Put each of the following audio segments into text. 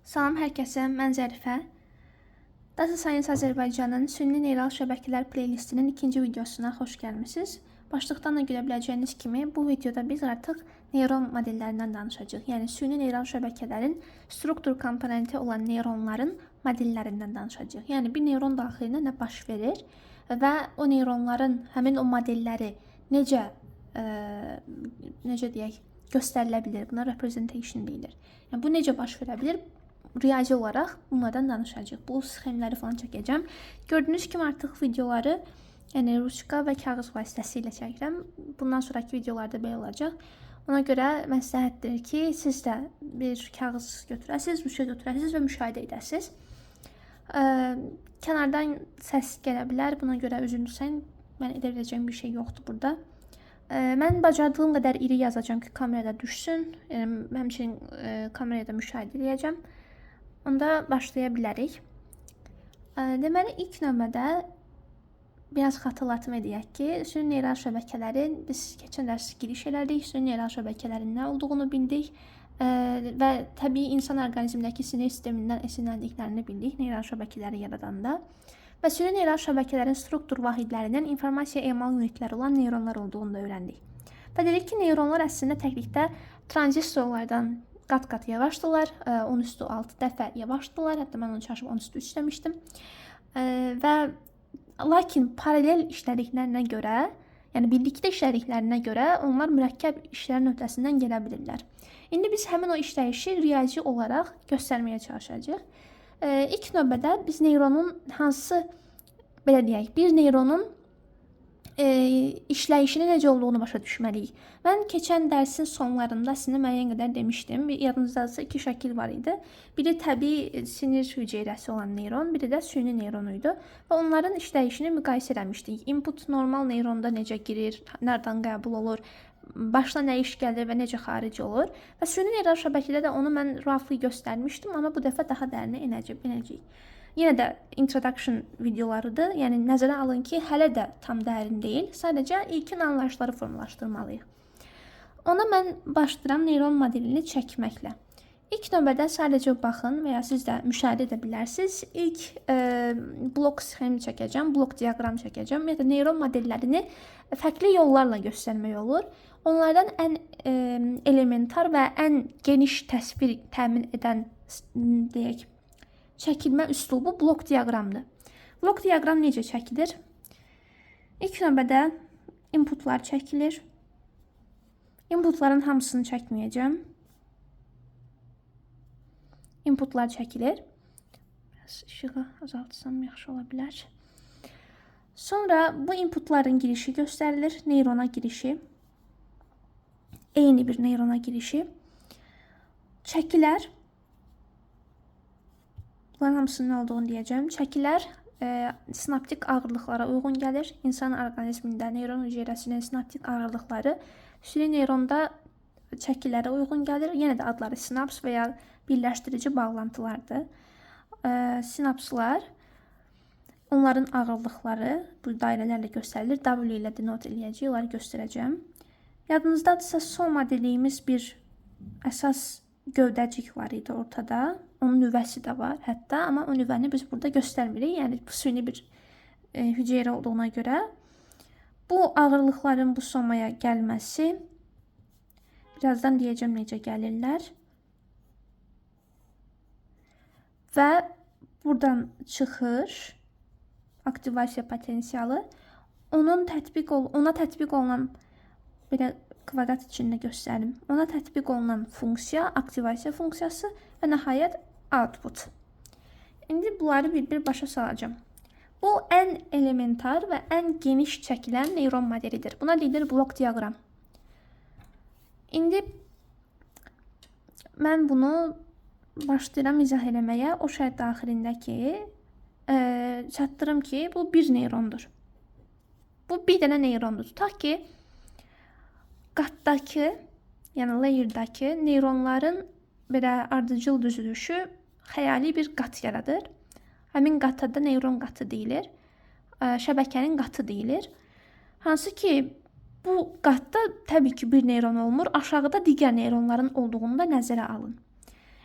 Salam hər kəsə, mən Zərifə. Data Science Azərbaycanın süni neyral şəbəkələr playlistinin ikinci videosuna xoş gəlmisiniz. Başlıqdan da görə biləcəyiniz kimi, bu videoda biz artıq neyron modellərindən danışacağıq. Yəni, süni neyral şəbəkələrin struktur komponenti olan neyronların modellərindən danışacağıq. Yəni, bir neyron daxilində nə baş verir və o neyronların həmin o modelləri necə deyək, göstərilə bilir. Buna representation deyilir. Yəni, bu necə baş verə bilir? Riyazi olaraq bunlardan danışacağıq. Bu sxemləri falan çəkəcəm. Gördüyünüz kimi artıq videoları ruchka və kağız vasitəsilə çəkirəm. Bundan sonraki videolarda belə olacaq. Ona görə məsləhətdir ki, siz də bir kağız götürəsiniz, ruchka götürəsiniz və müşahidə edəsiniz. Kənardan səs gələ bilər. Buna görə üzrünüzsən. Mən edə biləcəyim bir şey yoxdur burada. Mən bacardığım qədər iri yazacağım ki, kamerada düşsün. Həmçinin kamerada müşahidə edəcəm. Onda başlaya bilərik. Deməli, ilk növbədə biraz xatırlatma edək ki, süni neyral şəbəkələrin, biz keçən dərs giriş elədik, süni neyral şəbəkələrin nə olduğunu bildik və təbii insan orqanizmindəki sinir sistemindən esinləndiklərini bildik neyral şəbəkələri yaradanda. Və süni neyral şəbəkələrin struktur vahidlərindən informasiya emal unitləri olan neyronlar olduğunu da öyrəndik. Və dedik ki, neyronlar əslində təklikdə tranzistorlardan qat-qat yavaşdırlar, 10^6 dəfə yavaşdırlar, hətta mən onu çaşıb 10^3 demişdim. Və lakin paralel işlədiklərinə görə, yəni birlikdə işlədiklərinə görə onlar mürəkkəb işlərin öhdəsindən gələ bilirlər. İndi biz həmin o işləyişi riyazi olaraq göstərməyə çalışacağıq. İlk növbədə biz neyronun hansı, belə deyək, bir neyronun işləyişinin necə olduğunu başa düşməliyik. Mən keçən dərsin sonlarında sizinlə müəyyən qədər demişdim. Yadınızdadırsa iki şəkil var idi. Biri təbii sinir hüceyrəsi olan neyron, biri də süni neyron idi. Və onların işləyişini müqayisə eləmişdik. Input normal neyronda necə girir, nədən qəbul olur, başına nə iş gəlir və necə xaric olur. Və süni neyral şəbəkədə də onu mən roughly göstərmişdim, amma bu dəfə daha dərinə enəcəyik. Yenə də introduction videolarıdır. Yəni, nəzərə alın ki, hələ də tam dərin deyil. Sadəcə ilkin anlayışları formalaşdırmalıyıq. Ona mən başlayıram neyron modelini çəkməklə. İlk növbədə sadəcə baxın və ya siz də müşahidə edə bilərsiniz. İlk blok sxemi çəkəcəm, blok diaqram çəkəcəm. Ümumiyyətlə, neyron modellərini fərqli yollarla göstərmək olur. Onlardan ən elementar və ən geniş təsvir təmin edən, deyək, çəkilmə üslubu blok diaqramdır. Blok diaqram necə çəkilir? İlk növbədə inputlar çəkilir. Inputların hamısını çəkməyəcəm. Inputlar çəkilir. Biraz işığı azaltsam yaxşı ola bilər. Sonra bu inputların girişi göstərilir. Neyrona girişi. Eyni bir neyrona girişi. Çəkilər. Bunların hamısının nə olduğunu deyəcəm. Çəkilər sinaptik ağırlıqlara uyğun gəlir. İnsan orqanizmində neyron hüceyrəsinin sinaptik ağırlıqları süni neyronda çəkilərə uyğun gəlir. Yenə də adları sinaps və ya birləşdirici bağlantılardır. Sinapslar, onların ağırlıqları bu dairələrlə göstərilir. W ilə denote eləyəcək, onları göstərəcəm. Yadınızdadırsa, soma dediyimiz bir əsas gövdəcik var idi ortada. Onun nüvəsi də var hətta, amma o nüvəni biz burada göstərmirik. Yəni, bu süni bir hüceyrə olduğuna görə. Bu ağırlıqların bu somaya gəlməsi, birazdan deyəcəm necə gəlirlər. Və buradan çıxış, aktivasiya potensialı, ona tətbiq olunan, belə kvadrat içində göstərim, ona tətbiq olunan funksiya, aktivasiya funksiyası və nəhayət output. İndi bunları bir-bir başa salacağım. Bu, ən elementar və ən geniş çəkilən neyron modelidir. Buna deyilir blok diaqram. İndi mən bunu başlayıram izah eləməyə o şərt daxilində ki, çatdırım ki, bu bir neyrondur. Bu bir dənə neyrondur. Tutaq ki, qatdakı, yəni layerdakı neyronların belə ardıcıl düzülüşü xəyali bir qat yaradır. Həmin qata da neyron qatı deyilir. Şəbəkənin qatı deyilir. Hansı ki, bu qatda təbii ki, bir neyron olmur. Aşağıda digər neyronların olduğunu da nəzərə alın.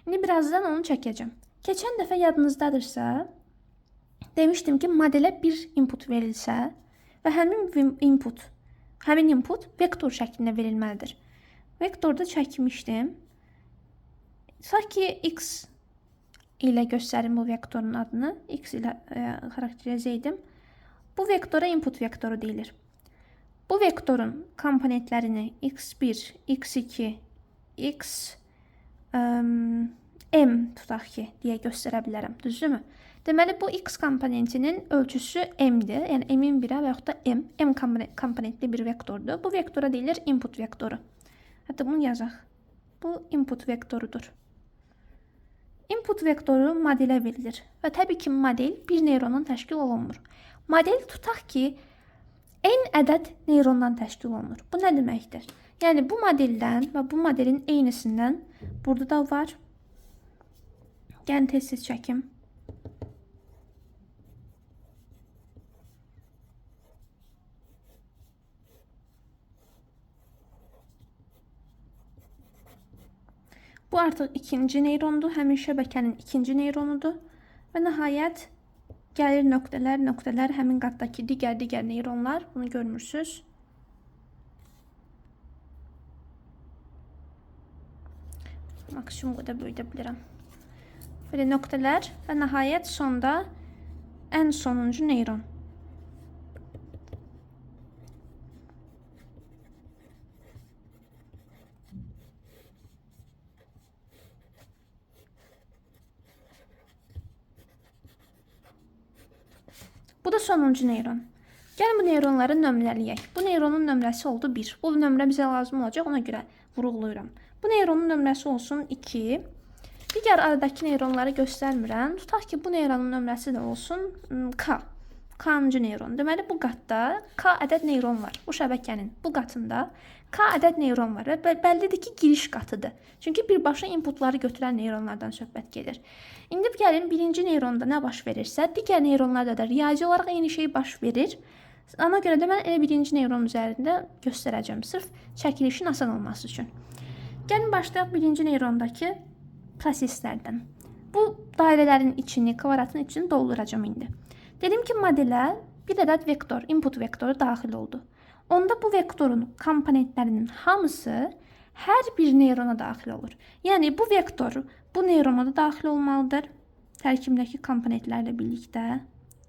İndi birazdan onu çəkəcəm. Keçən dəfə yadınızdadırsa, demişdim ki, modelə bir input verilsə və həmin input vektor şəklində verilməlidir. Vektorda çəkmişdim. Sanki x ilə göstərim bu vektorun adını. X ilə xarakterizə edim. Bu vektora input vektoru deyilir. Bu vektorun komponentlərini x1, x2, x m tutaq ki, deyə göstərə bilərəm. Düzdürmü? Deməli, bu x komponentinin ölçüsü m-dir. Yəni, m-in birə və yaxud da m komponentli bir vektordur. Bu vektora deyilir input vektoru. Hətta bunu yazaq. Bu input vektorudur. Input vektoru modelə verilir və təbii ki, model bir neyrondan təşkil olunmur. Model tutaq ki, n ədəd neyrondan təşkil olunur. Bu nə deməkdir? Yəni, bu modeldən və bu modelin eynisindən burada da var. Gəlin tez-tez çəkim. Bu artıq ikinci neyrondur, həmin şəbəkənin ikinci neyronudur və nəhayət gəlir nöqtələr, həmin qatdakı digər neyronlar, bunu görmürsünüz. Maksimum qədər böyüdə bilirəm. Belə nöqtələr və nəhayət sonda ən sonuncu neyron. Bu da sonuncu neyron. Gəlin bu neyronları nömrələyək. Bu neyronun nömrəsi oldu 1. Bu nömrə bizə lazım olacaq, ona görə vurğulayıram. Bu neyronun nömrəsi olsun 2. Digər aradakı neyronları göstərmirəm. Tutaq ki, bu neyronun nömrəsi də olsun k. K-cı neyron. Deməli, bu qatda k ədəd neyron var. Bu şəbəkənin bu qatında k ədəd neyron var və bəllidir ki, giriş qatıdır. Çünki birbaşa inputları götürən neyronlardan söhbət gedir. İndi gəlin birinci neyronda nə baş verirsə, digər neyronlarda da riyazi olaraq eyni şey baş verir. Ona görə də mən elə birinci neyron üzərində göstərəcəm, sırf çəkilişin asan olması üçün. Gəlin başlayaq birinci neyrondakı proseslərdən. Bu dairələrin içini, kvadratın içini dolduracağım indi. Dedim ki, modelə bir ədəd vektor, input vektoru daxil oldu. Onda bu vektorun komponentlərinin hamısı hər bir neyrona daxil olur. Yəni, bu vektor bu neyrona da daxil olmalıdır. Tərkibindəki komponentlərlə birlikdə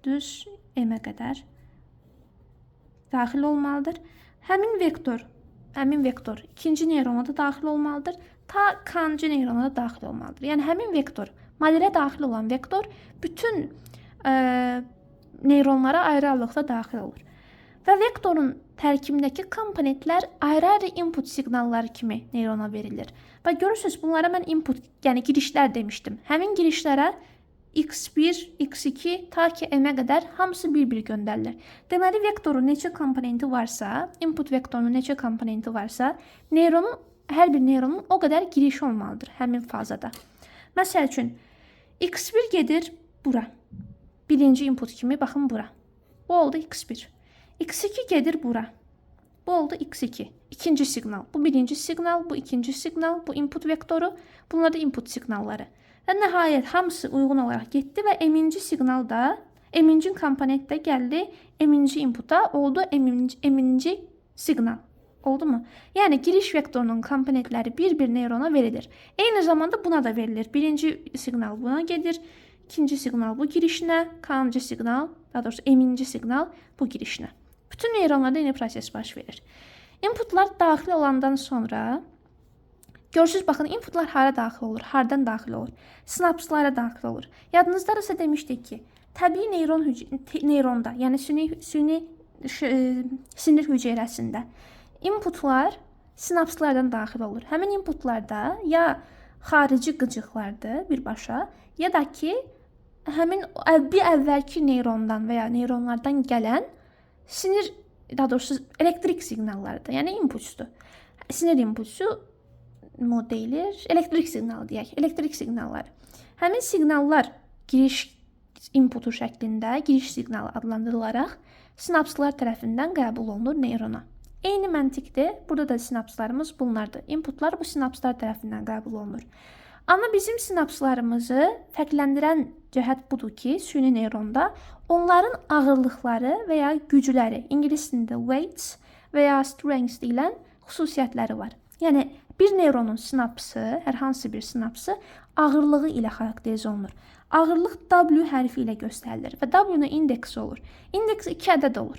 düz m-ə qədər daxil olmalıdır. Həmin vektor ikinci neyrona da daxil olmalıdır. Ta k-cı neyrona da daxil olmalıdır. Yəni, həmin vektor, modelə daxil olan vektor bütün neyronlara ayrı-ayrılıqda daxil olur. Və vektorun tərkibindəki komponentlər ayrı-ayrı input siqnalları kimi neyrona verilir. Və görürsünüz, bunlara mən input, yəni girişlər demişdim. Həmin girişlərə x1, x2, ta ki m-ə qədər hamısı bir-bir göndərilir. Deməli, vektorun neçə komponenti varsa, input vektorunun neçə komponenti varsa, hər bir neyronun o qədər giriş olmalıdır həmin fazada. Məsəl üçün, x1 gedir bura. Birinci input kimi, baxın bura. Bu oldu x1. x2 gedir bura. Bu oldu x2. İkinci siqnal. Bu birinci siqnal, bu ikinci siqnal, bu input vektoru. Bunlar da input siqnalları. Və nəhayət hamısı uyğun olaraq getdi və m-ci siqnal da, m-ci komponent də gəldi m-ci inputa, oldu m-ci siqnal. Oldu mu? Yəni, giriş vektorunun komponentləri bir-bir neyrona verilir. Eyni zamanda buna da verilir. Birinci siqnal buna gedir. İkinci siqnal bu girişinə, k-cı siqnal, daha doğrusu m-ci siqnal bu girişinə. Bütün neyronlarda eyni proses baş verir. Inputlar daxil olandan sonra, görürsünüz, baxın, inputlar hara daxil olur, hardan daxil olur? Sinapslara daxil olur. Yadınızda demişdik ki, təbii neyronda, yəni süni sinir hüceyrəsində inputlar sinapslardan daxil olur. Həmin inputlarda ya xarici qıcıqlardır birbaşa, ya da ki, həmin bir əvvəlki neyrondan və ya neyronlardan gələn sinir, daha doğrusu elektrik siqnallarıdır. Yəni impulsdur. Sinir impulsu mu deyilir? Elektrik siqnalı deyək. Elektrik siqnalları. Həmin siqnallar giriş inputu şəklində, giriş siqnalı adlandırılaraq sinapslar tərəfindən qəbul olunur neyrona. Eyni məntiqdir. Burada da sinapslarımız bunlardır. Inputlar bu sinapslar tərəfindən qəbul olunur. Amma bizim sinapslarımızı fərqləndirən cəhət budur ki, süni neyronda onların ağırlıqları və ya gücləri, ingilis dilində weights və ya strengths deyilən xüsusiyyətləri var. Yəni bir neyronun sinapsı, hər hansı bir sinapsı ağırlığı ilə xarakterizə olunur. Ağırlıq W hərfi ilə göstərilir və W-nun indeksi olur. İndeks 2 ədəd olur.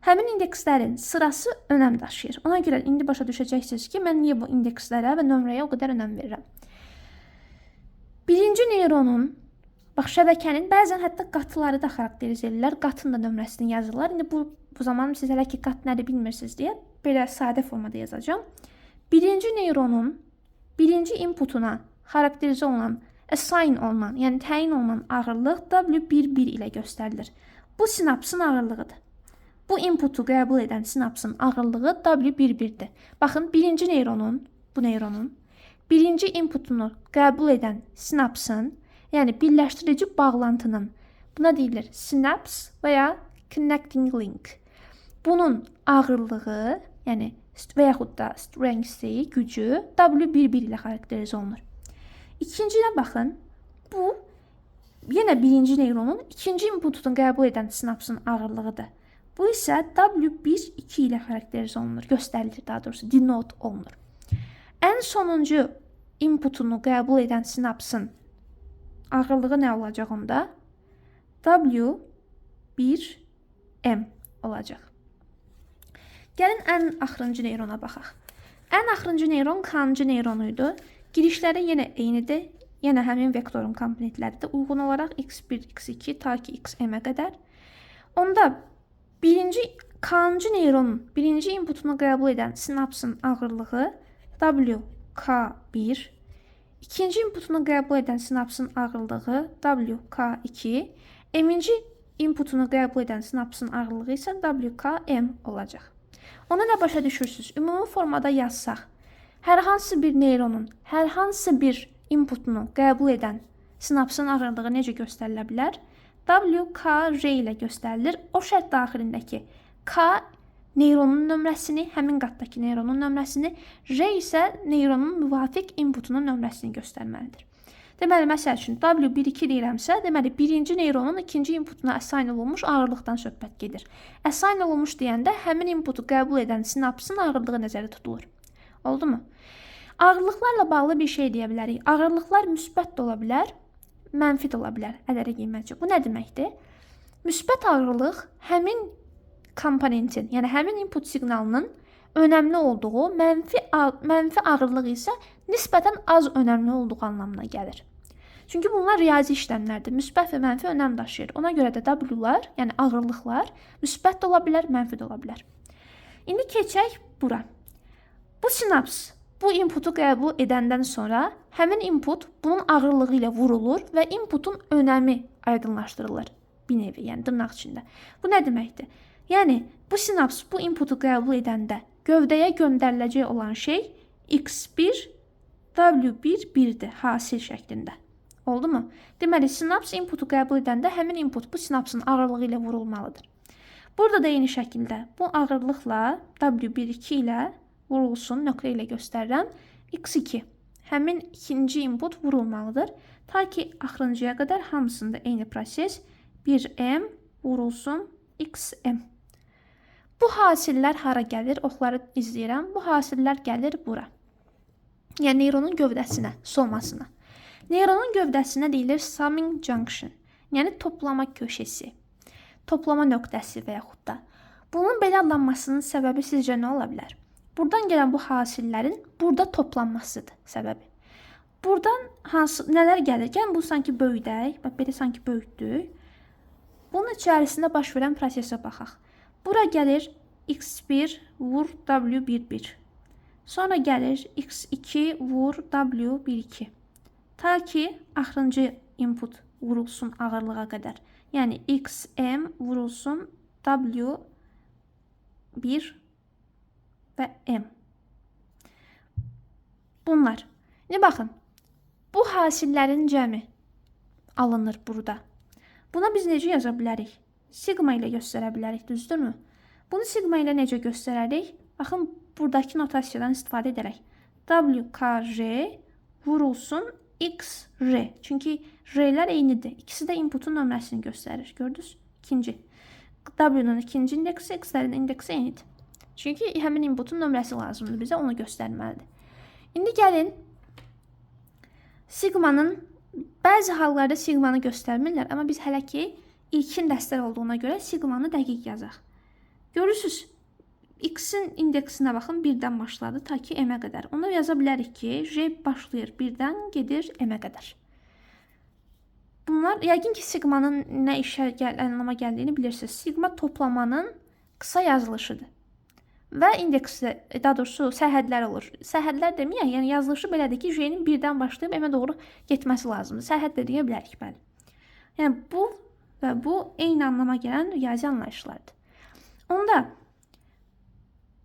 Həmin indekslərin sırası önəm daşıyır. Ona görə indi başa düşəcəksiniz ki, mən niyə bu indekslərə və nömrəyə o qədər önəm verirəm. Birinci neyronun, bax şəbəkənin bəzən hətta qatıları da xarakterizə edirlər. Qatın da nömrəsini yazırlar. İndi bu zaman siz hələ ki qat nədir bilmirsiniz deyə belə sadə formada yazacağam. Birinci neyronun birinci inputuna xarakterizə olunan, assign olunan, yəni təyin olunan ağırlıq W11 ilə göstərilir. Bu sinapsın ağırlığıdır. Bu inputu qəbul edən sinapsın ağırlığı W11-dir. Baxın, birinci neyronun, bu neyronun birinci inputunu qəbul edən sinapsın, yəni birləşdirici bağlantının, buna deyilir sinaps və ya connecting link. Bunun ağırlığı, yəni və yaxud da strength-i, gücü W11 ilə xarakterizə olunur. İkinciyə baxın, bu yenə birinci neyronun ikinci inputunu qəbul edən sinapsın ağırlığıdır. Bu isə W12 ilə xarakterizə olunur, göstərilir daha doğrusu, denote olunur. Ən sonuncu inputunu qəbul edən sinapsın ağırlığı nə olacaq onda? W1M olacaq. Gəlin ən axırıncı neyrona baxaq. Ən axırıncı neyron kancı neyronuydu. Girişləri yenə eynidir. Yenə həmin vektorun komponentləridir. Uyğun olaraq x1, x2 ta ki xm-ə qədər. Onda birinci kancı neyronun birinci inputunu qəbul edən sinapsın ağırlığı WK1. İkinci inputunu qəbul edən sinapsın ağırlığı WK2. Eminci inputunu qəbul edən sinapsın ağırlığı isə WKM olacaq. Onu da başa düşürsünüz. Ümumi formada yazsaq, hər hansı bir neyronun hər hansı bir inputunu qəbul edən sinapsın ağırlığı necə göstərilə bilər? WKR ilə göstərilir. O şərt daxilindəki K neyronun nömrəsini, həmin qatdakı neyronun nömrəsini, R isə neyronun müvafiq inputunun nömrəsini göstərməlidir. Deməli, məsəl üçün W12 deyirəmsə, deməli, birinci neyronun ikinci inputuna assign olunmuş ağırlıqdan söhbət gedir. Assign olunmuş deyəndə həmin inputu qəbul edən sinapsın ağırlığı nəzərdə tutulur. Oldu mu? Ağırlıqlarla bağlı bir şey deyə bilərik. Ağırlıqlar müsbət də ola bilər, mənfi də ola bilər, ədədə qiymətcə. Bu nə deməkdir? Müsbət ağırlıq həmin komponentin, yəni həmin input siqnalının önəmli olduğu, mənfi ağırlıq isə nisbətən az önəmli olduğu anlamına gəlir. Çünki bunlar riyazi işləmlərdir. Müsbət və mənfi önəm daşıyır. Ona görə də W-lar, yəni ağırlıqlar müsbət də ola bilər, mənfi də ola bilər. İndi keçək bura. Bu sinaps bu inputu qəbul edəndən sonra həmin input bunun ağırlığı ilə vurulur və inputun önəmi aydınlaşdırılır. Bir nevi, yəni dırnaq içində. Bu nə deməkdir? Yəni bu sinaps bu inputu qəbul edəndə gövdəyə göndəriləcək olan şey x1 W1 1-dir hasil şəklində. Oldu mu? Deməli, sinaps inputu qəbul edəndə həmin input bu sinapsın ağırlığı ilə vurulmalıdır. Burada da eyni şəkildə bu ağırlıqla W12 ilə vurulsun, nöqtə ilə göstərirəm. X2. Həmin ikinci input vurulmalıdır. Ta ki axırıncıya qədər hamısında eyni proses 1M vurulsun XM. Bu hasillər hara gəlir? Oxları izləyirəm. Bu hasillər gəlir bura. Yəni neyronun gövdəsinə, somasına. Neyronun gövdəsinə deyilir summing junction, yəni toplama köşesi, toplama nöqtəsi və yaxud da. Bunun belə adlanmasının səbəbi sizcə nə ola bilər? Buradan gələn bu hasillərin burada toplanmasıdır səbəbi. Buradan nələr gəlir? Gəlin bu sanki böyüdək, bax belə sanki böyütdük. Bunun içərisində baş verən prosesə baxaq. Bura gəlir x1 vur W11. Sonra gəlir x2 vur W12. Ta ki axırıncı input vurulsun ağırlığa qədər. Yəni xm vurulsun W1 və m. Bunlar. İndi baxın. Bu hasillərin cəmi alınır burada. Buna biz necə yaza bilərik? Sigma ilə göstərə bilərik, düzdürmü? Bunu sigma ilə necə göstərərik? Baxın, buradakı notasiyadan istifadə edərək. WKR vurulsun x, r. Çünki r'lər eynidir. İkisi də inputun nömrəsini göstərir. Gördünüz? İkinci. W-nun ikinci indeksi, x-lərin indeksi eynidir. Çünki həmin inputun nömrəsi lazımdır bizə, onu göstərməlidir. İndi gəlin, sigmanın, bəzi hallarda sigmanı göstərmirlər, amma biz hələ ki ilkin dəstər olduğuna görə sigmanı dəqiq yazaq. Görürsünüz, x-in indeksinə baxın, 1-dən başladı ta ki m-ə qədər. Onda yaza bilərik ki, j başlayır 1-dən, gedir m-ə qədər. Bunlar, yəqin ki, sigmanın nə işə anlama gəldiyini bilirsiniz. Sigma toplamanın qısa yazılışıdır. Və indeksdə, daha doğrusu sərhədlər olur. Sərhədlər deməyək, yəni yazılışı belədir ki, j-nin 1-dən başlayıb m-ə doğru getməsi lazımdır. Sərhəd də deyə bilərik, bəli. Yəni, bu və bu eyni anlama gələn riyazi anlayışlardır. Onda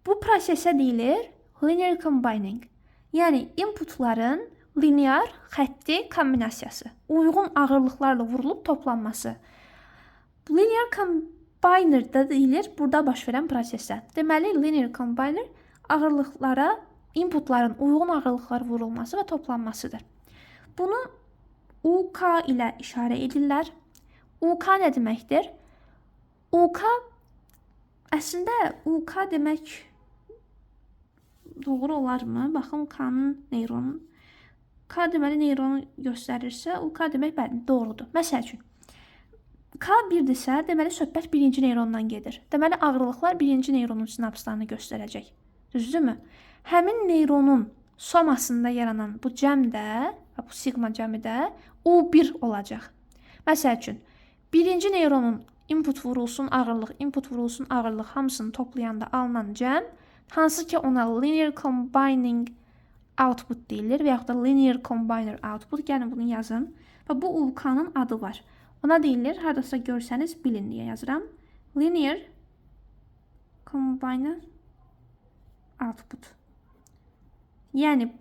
bu prosesə deyilir linear combining. Yəni, inputların linear xətti kombinasiyası. Uyğun ağırlıqlarla vurulub toplanması. Linear combiner da deyilir burada baş verən prosesə. Deməli, linear combiner ağırlıqlara, inputların uyğun ağırlıqlara vurulması və toplanmasıdır. Bunu UK ilə işarə edirlər. UK nə deməkdir? UK əslində UK demək doğru olarmı? Baxın, K-nın neyronu. K deməli neyronu göstərirsə, UK demək bəli, doğrudur. Məsəl üçün, K 1-dirsə, deməli söhbət birinci neyrondan gedir. Deməli, ağırlıqlar birinci neyronun sinapslarını göstərəcək. Düzdürmü? Həmin neyronun somasında yaranan bu cəmdə, bu sigma cəmi də U1 olacaq. Məsəl üçün, birinci neyronun input vurulsun ağırlıq hamısını toplayanda alınan cəm, hansı ki ona linear combining output deyilir və yaxud da linear combiner output. Gəlin bunu yazın. Və bu UK-nın adı var. Ona deyilir, haradasa görsəniz bilin deyə yazıram. Linear combiner output. Yəni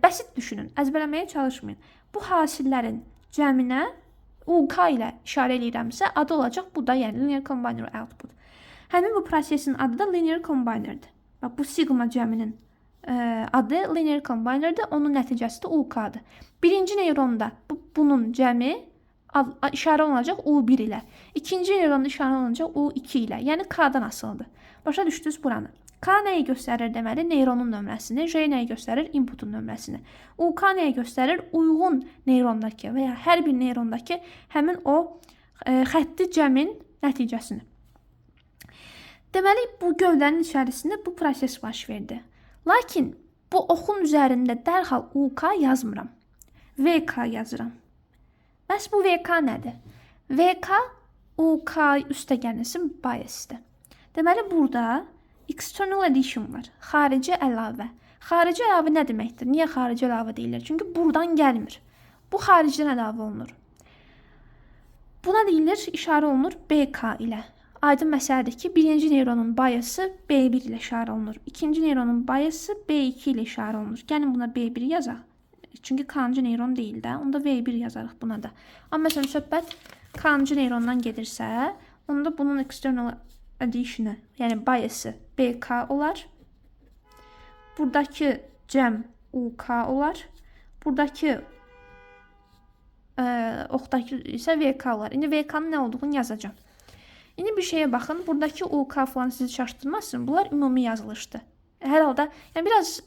bəsit düşünün, əzbərləməyə çalışmayın. Bu hasillərin cəminə UK ilə işarə edirəmsə, adı olacaq bu da, yəni linear combiner output. Həmin bu prosesin adı da linear combinerdir. Bax, bu sigma cəminin adı linear combinerdir, onun nəticəsi də UK-dır. Birinci neyronda bunun cəmi işarə olunacaq U1 ilə. İkinci neyronda işarə olunacaq U2 ilə. Yəni K-dan asılıdır. Başa düşdünüz buranı. K nəyi göstərir deməli? Neyronun nömrəsini. J nəyi göstərir? Inputun nömrəsini. UK nəyi göstərir? Uyğun neyrondakı və ya hər bir neyrondakı həmin o xətti cəmin nəticəsini. Deməli, bu gövdənin içərisində bu proses baş verdi. Lakin bu oxun üzərində dərhal UK yazmıram. VK yazıram. Bəs bu VK nədir? VK UK üstəgəlinin biasıdır. Deməli, burada external addition var. Xarici əlavə. Xarici əlavə nə deməkdir? Niyə xarici əlavə deyilir? Çünki buradan gəlmir. Bu xaricdən əlavə olunur. Buna deyilir, işarə olunur BK ilə. Aydın məsələdir ki, birinci neyronun biası B1 ilə işarə olunur. İkinci neyronun biası B2 ilə işarə olunur. Gəlin buna B1 yazaq. Çünki K-cı neyron deyil də. Onda V1 yazarıq buna da. Amma məsələn, söhbət K-cı neyrondan gedirsə, onda bunun external addition-ı, yəni biası BK olar. Buradakı cəm UK olar. Buradakı oxdakı isə VK olar. İndi VK-nın nə olduğunu yazacağım. İndi bir şeyə baxın. Buradakı UK falan sizi çaşdırmasın. Bunlar ümumi yazılışdır. Hər halda, yəni biraz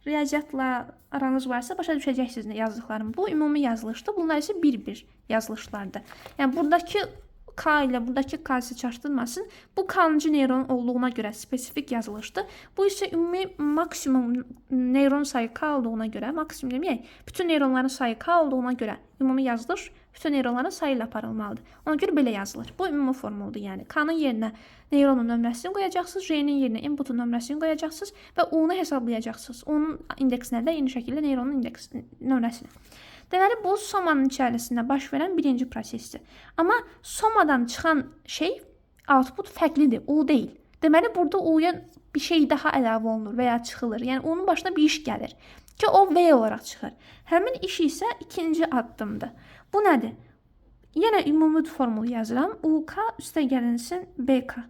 riyaziyyatla aranız varsa başa düşəcəksiniz nə yazdıqlarım. Bu ümumi yazılışdır. Bunlar isə bir-bir yazılışlardır. Yəni buradakı K ilə buradakı K sizi çaşdırmasın. Bu K-cı neyron olduğuna görə spesifik yazılışdır. Bu isə ümumi maksimum neyron sayı K olduğuna görə, maksimum deməyək, bütün neyronların sayı K olduğuna görə ümumi yazılış bütün neyronların sayı ilə aparılmalıdır. Ona görə belə yazılır. Bu ümumi formuldur, yəni. K-nın yerinə neyronun nömrəsini qoyacaqsınız, J-nin yerinə inputun nömrəsini qoyacaqsınız və U-nu hesablayacaqsınız. Onun indeksinə də eyni şəkildə neyronun nömrəsini. Deməli, bu somanın içərisində baş verən birinci prosesdir. Amma somadan çıxan şey, output fərqlidir, U deyil. Deməli, burada U-ya bir şey daha əlavə olunur və ya çıxılır. Yəni, onun başına bir iş gəlir ki, o V olaraq çıxır. Həmin iş isə ikinci addımdır. Bu nədir? Yenə ümumi formulu yazıram. UK üstəgəlsin BK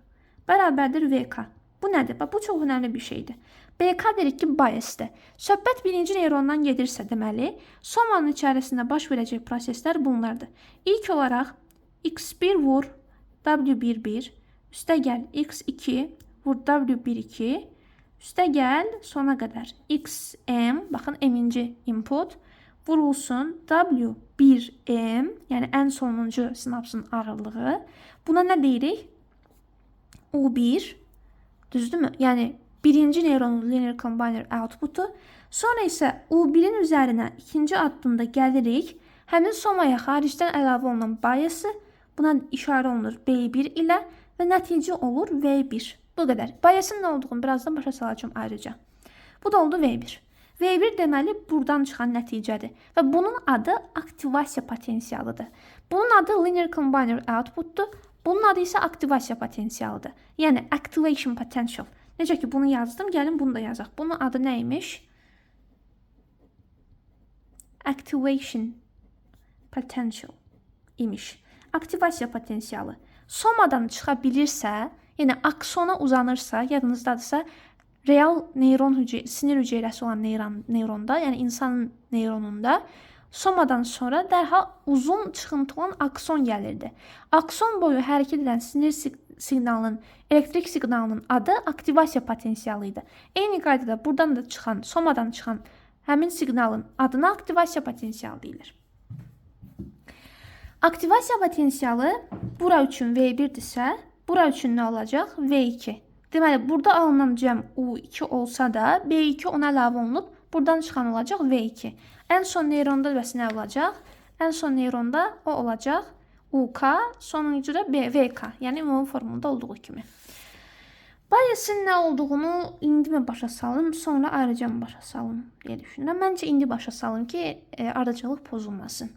bərabərdir VK. Bu nədir? Bu çox önəmli bir şeydir. BK dedik ki biasdir. Söhbət birinci neyrondan gedirsə deməli, somanın içərisində baş verəcək proseslər bunlardır. İlk olaraq x1 vur w11, üstə gəl x2 vur w12, üstə gəl sona qədər xm, baxın m-inci input, vurulsun w1m, yəni ən sonuncu sinapsın ağırlığı. Buna nə deyirik? U1, düzdürmü? Yəni birinci neyronun linear combiner outputu. Sonra isə U1-in üzərinə ikinci addımda gəlirik. Həmin somaya xaricdən əlavə olunan biası, buna işarə olunur B1 ilə və nəticə olur V1. Bu qədər. Biasın nə olduğunu birazdan başa salacağım ayrıca. Bu da oldu V1. V1 deməli buradan çıxan nəticədir və bunun adı aktivasiya potensialıdır. Bunun adı linear combiner outputdur. Bunun adı isə aktivasiya potensialıdır. Yəni activation potential. Necə ki bunu yazdım, gəlin bunu da yazaq. Bunun adı nəymiş? Activation potential imiş. Aktivasiya potensialı. Somadan çıxa bilirsə, yəni aksona uzanırsa, yadınızdadırsa, real neyron sinir hüceyrəsi olan neyronda, yəni insanın neyronunda somadan sonra dərhal uzun çıxıntı olan akson gəlirdi. Akson boyu hərəkət edən sinir siqnalının, elektrik siqnalının adı aktivasiya potensialı idi. Eyni qaydada buradan da çıxan, somadan çıxan həmin siqnalın adına aktivasiya potensialı deyilir. Aktivasiya potensialı bura üçün V1-dirsə, bura üçün nə olacaq? V2. Deməli, burada alınan cəm U2 olsa da, B2 ona əlavə olunub, buradan çıxan olacaq V2. Ən son neyronda bəs nə olacaq? Ən son neyronda o olacaq UK, sonuncu da VK, yəni ümumi formunda olduğu kimi. Biasın nə olduğunu indi mi başa salım, sonra ayrıca mı başa salım deyə düşünürəm. Məncə indi başa salım ki, arıcılıq pozulmasın.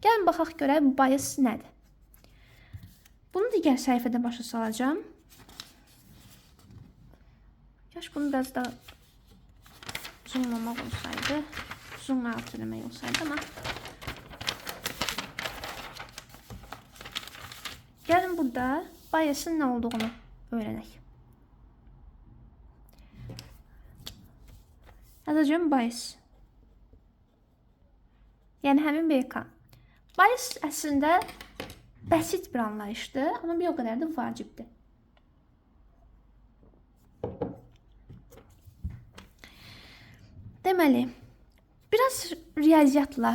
Gəlin baxaq görək bu bias nədir? Bunu digər səhifədə başa salacağım. Kaş bunu biraz da zoomlamaq olsaydı, zoom out eləmək olsaydı, amma gəlin burada biasın nə olduğunu öyrənək. Yazacağım bias. Yəni həmin BK. Bias əslində bəsit bir anlayışdır, amma bir o qədər də vacibdir. Deməli, biraz riyaziyyatla,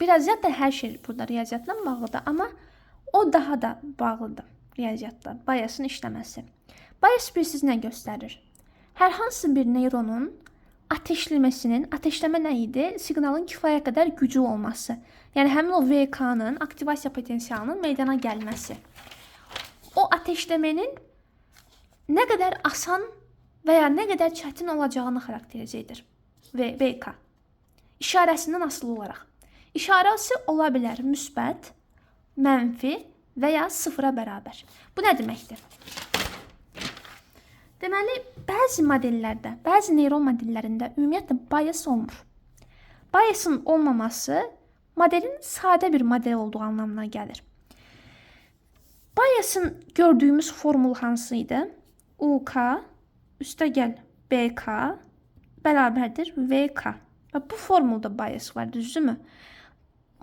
riyaziyyat da hər şey burada riyaziyyatla bağlıdır, amma o daha da bağlıdır riyaziyyatla, biasın işləməsi. Bias bilirsiniz nə göstərir? Hər hansı bir neyronun ateşləməsinin, ateşləmə nə idi? Siqnalın kifayət qədər güclü olması. Yəni həmin o VK-nın aktivasiya potensialının meydana gəlməsi. O ateşləmənin nə qədər asan və ya nə qədər çətin olacağını xarakterizə edir VK. İşarəsindən asılı olaraq. İşarəsi ola bilər müsbət, mənfi və ya sıfıra bərabər. Bu nə deməkdir? Deməli, bəzi modellərdə, bəzi neyron modellərində ümumiyyətlə bias olmur. Biasın olmaması modelin sadə bir model olduğu anlamına gəlir. Biasın gördüyümüz formul hansı idi? UK üstə gəl BK bərabərdir VK. Və bu formulda bias var, düzdürmü?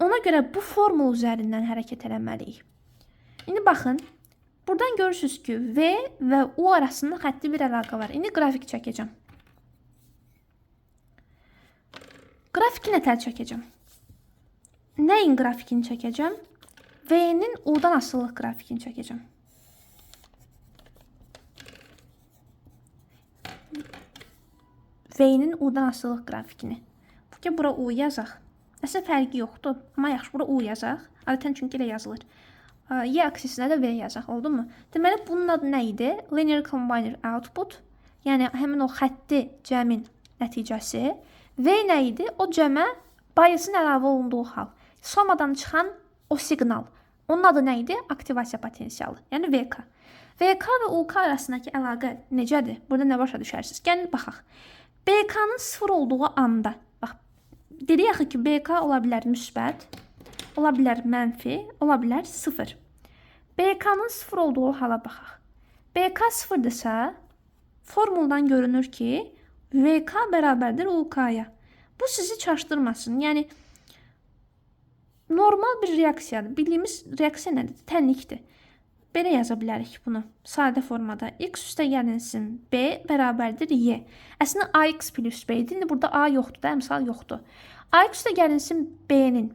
Ona görə bu formul üzərindən hərəkət eləməliyik. İndi baxın. Buradan görürsünüz ki, V və U arasında xətti bir əlaqə var. İndi qrafik çəkəcəm. Qrafiki nətər çəkəcəm? Nəyin qrafikini çəkəcəm? V-nin U-dan asılılıq qrafikini çəkəcəm. V-nin U-dan asılılıq qrafikini. Bu ki, bura U yazaq. Nəsə fərqi yoxdur. Amma yaxşı, bura U yazaq. Adətən çünki elə yazılır. Y aksisinə də V yazaq, oldu mu? Deməli, bunun adı nə idi? Linear combiner output. Yəni, həmin o xətti cəmin nəticəsi. V nə idi? O cəmə biasın əlavə olunduğu hal. Somadan çıxan o siqnal. Onun adı nə idi? Aktivasiya potensialı. Yəni, VK. VK və UK arasındakı əlaqə necədir? Burada nə başa düşərsiniz? Gəlin, baxaq. BK-nın sıfır olduğu anda, bax, dedik axı ki, BK ola bilər müsbət, ola bilər mənfi, ola bilər sıfır. BK-nın sıfır olduğu hala baxaq. BK sıfırdırsa, formuldan görünür ki VK bərabərdir UK'ya. Bu sizi çaşdırmasın. Yəni normal bir reaksiyadır. Bildiyimiz reaksiya nədir? Tənlikdir. Belə yaza bilərik bunu sadə formada. X üstə gəlinsin B bərabərdir Y. Əslində AX plus B idi. İndi burada A yoxdur da, əmsal yoxdur. AX üstə gəlinsin B'nin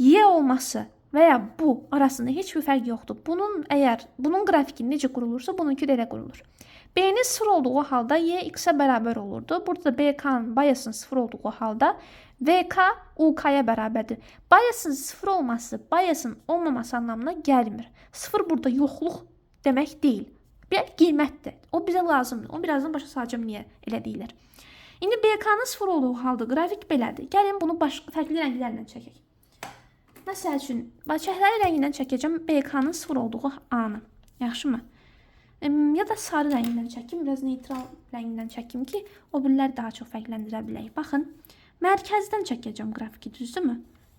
Y olması və ya bu arasında heç bir fərq yoxdur. Bunun qrafiki necə qurulursa, bununki də elə qurulur. B-nin 0 olduğu halda Y X-ə bərabər olurdu. Burada da BK-nın biasın 0 olduğu halda VK UK'ya bərabərdir. Biasın 0 olması, biasın olmaması anlamına gəlmir. 0 burada yoxluq demək deyil. Bir qiymətdir. O bizə lazımdır. O birazdan başa salacağım niyə elə deyirlər. İndi BK-nın 0 olduğu halda qrafik belədir. Gəlin bunu fərqli rənglərlə çəkək. Məsəl üçün, şəhərli rəngindən çəkəcəm BK-nın 0 olduğu anı. Yaxşımı? Ya da sarı rəngindən çəkim, biraz neytral rəngindən çəkim ki, o birləri daha çox fərqləndirə bilək. Baxın, mərkəzdən çəkəcəm qrafiki, düzdürmü?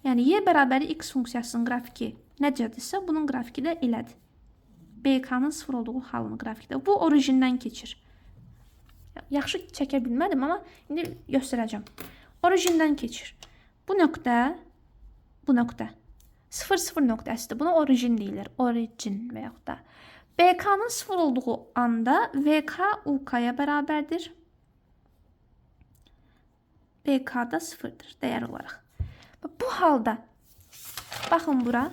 Yəni, Y bərabəri X funksiyasının qrafiki necədirsə, bunun qrafiki də elədir. BK-nın 0 olduğu halının qrafikdə. Bu, orijindən keçir. Yaxşı çəkə bilmədim, amma indi göstərəcəm. Orijindən keçir. Bu nöqtə, 0,0 nöqtəsidir. Buna orijin deyilir. Origin və yaxud da. BK-nın 0 olduğu anda VK UK'ya bərabərdir. BK da 0'dır dəyər olaraq. Bu halda, baxın bura,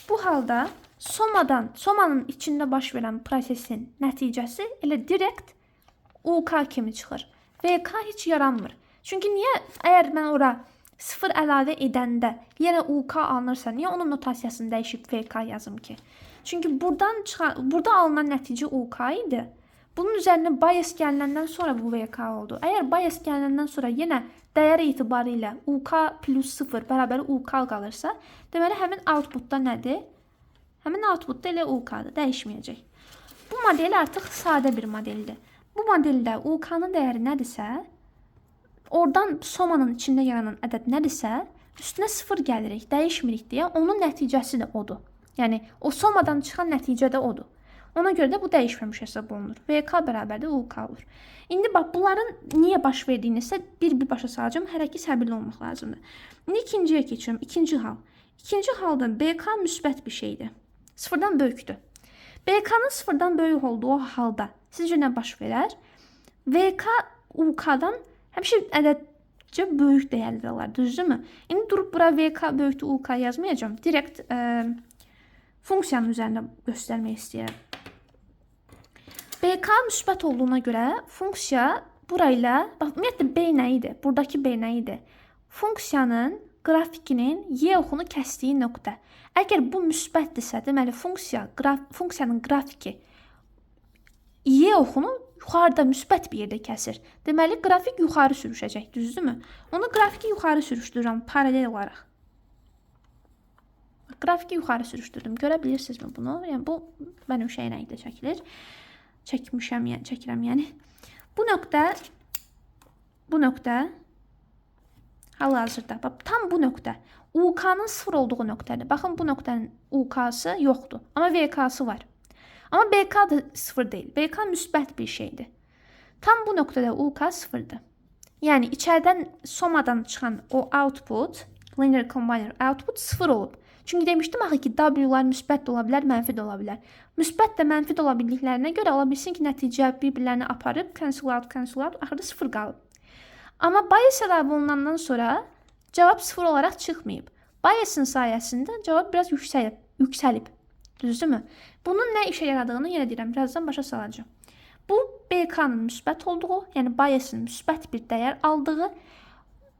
bu halda somanın içində baş verən prosesin nəticəsi elə direkt UK kimi çıxır. VK heç yaranmır. Çünki niyə? Əgər mən ora 0 əlavə edəndə yenə UK alınırsa, niyə onun notasiyasını dəyişib VK yazım ki? Çünki burada alınan nəticə UK idi. Bunun üzərinə bias gəlinəndən sonra bu VK oldu. Əgər bias gəlinəndən sonra yenə dəyər etibarı UK plus 0 bərabər UK qalırsa, deməli həmin outputda nədir? Həmin outputda elə UK'dır, dəyişməyəcək. Bu model artıq sadə bir modeldir. Bu modeldə UK'nın dəyəri nədirsə, oradan somanın içində yaranan ədəd nədirsə, üstünə 0 gəlirik, dəyişmirik deyə onun nəticəsi də odur. Yəni, o somadan çıxan nəticə də odur. Ona görə də bu dəyişməmiş hesab olunur. VK bərabərdir UK olur. İndi bax, bunların niyə baş verdiyini isə bir başa salacağım. Hər iki səbirli olmaq lazımdır. İndi ikinciyə keçiyorum. İkinci hal. İkinci halda BK müsbət bir şeydir. 0-dan böyükdür. BK-nın 0-dan böyük olduğu halda sizcə nə baş verər? VK UK'dan həmişə ədədcə böyük dəyərli olar, düzdürmü? İndi durub bura VK böyükdür UK yazmayacağım. Direkt funksiyanın üzərində göstərmək istəyirəm. BK müsbət olduğuna görə funksiya burayla, bax, ümumiyyətlə B nə idi? Buradakı B nə idi? Funksiyanın qrafikinin Y oxunu kəsdiyi nöqtə. Əgər bu müsbətdirsə, deməli funksiyanın qrafiki Y oxunu yuxarıda müsbət bir yerdə kəsir. Deməli qrafik yuxarı sürüşəcək, düzdürmü? Onu qrafiki yuxarı sürüşdürürəm paralel olaraq. Qrafiki yuxarı sürüşdürdüm. Görə bilirsinizmi bunu? Yəni bu mənim şey rəngdə çəkilir. Çəkirəm yəni. Bu nöqtə hal-hazırda, tam bu nöqtə UK'nın 0 olduğu nöqtədir. Baxın, bu nöqtənin UK'sı yoxdur, amma VK'sı var. Amma BK da 0 deyil. BK müsbət bir şeydir. Tam bu nöqtədə UK 0'dır. Yəni içəridən somadan çıxan o output, linear combiner output 0 olub. Çünki demişdim axı ki, W'lar müsbət də ola bilər, mənfi də ola bilər. Müsbət də mənfi də ola bildiklərinə görə ola bilsin ki, nəticə bir-birlərini aparıb, cancel out, axırda 0 qalıb. Amma bias əlavə olunandan sonra cavab 0 olaraq çıxmayıb. Bias'ın sayəsində cavab biraz yüksəlib. Düzdürmü? Bunun nə işə yaradığını yenə deyirəm, birazdan başa salacağım. Bu BK-nın müsbət olduğu, yəni bias'ın müsbət bir dəyər aldığı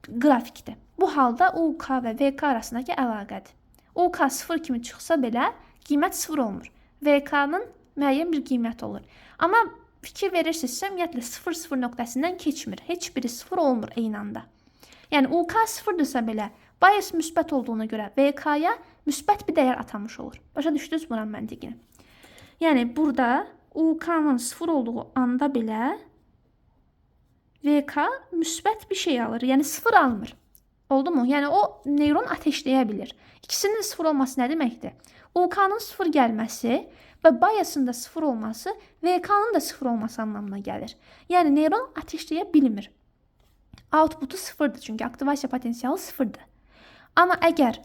qrafikdir. Bu halda UK və VK arasındakı əlaqədir. UK 0 kimi çıxsa belə qiymət 0 olmur. VK-nın müəyyən bir qiyməti olur. Amma fikir verirsinizsə, ümumiyyətlə 0,0 nöqtəsindən keçmir. Heç biri 0 olmur eyni anda. Yəni UK 0-dırsa belə, bias müsbət olduğuna görə VK-ya müsbət bir dəyər atanmış olur. Başa düşdünüz buranın məntiqini? Yəni burada UK-nın 0 olduğu anda belə VK müsbət bir şey alır. Yəni 0 almır. Oldu mu? Yəni o neyron ateşləyə bilir. İkisinin sıfır olması nə deməkdir? UK'nın sıfır gəlməsi və biasın da sıfır olması VK'nın da sıfır olması anlamına gəlir. Yəni neyron ateşləyə bilmir. Outputu sıfırdır çünki aktivasiya potensialı sıfırdır. Amma əgər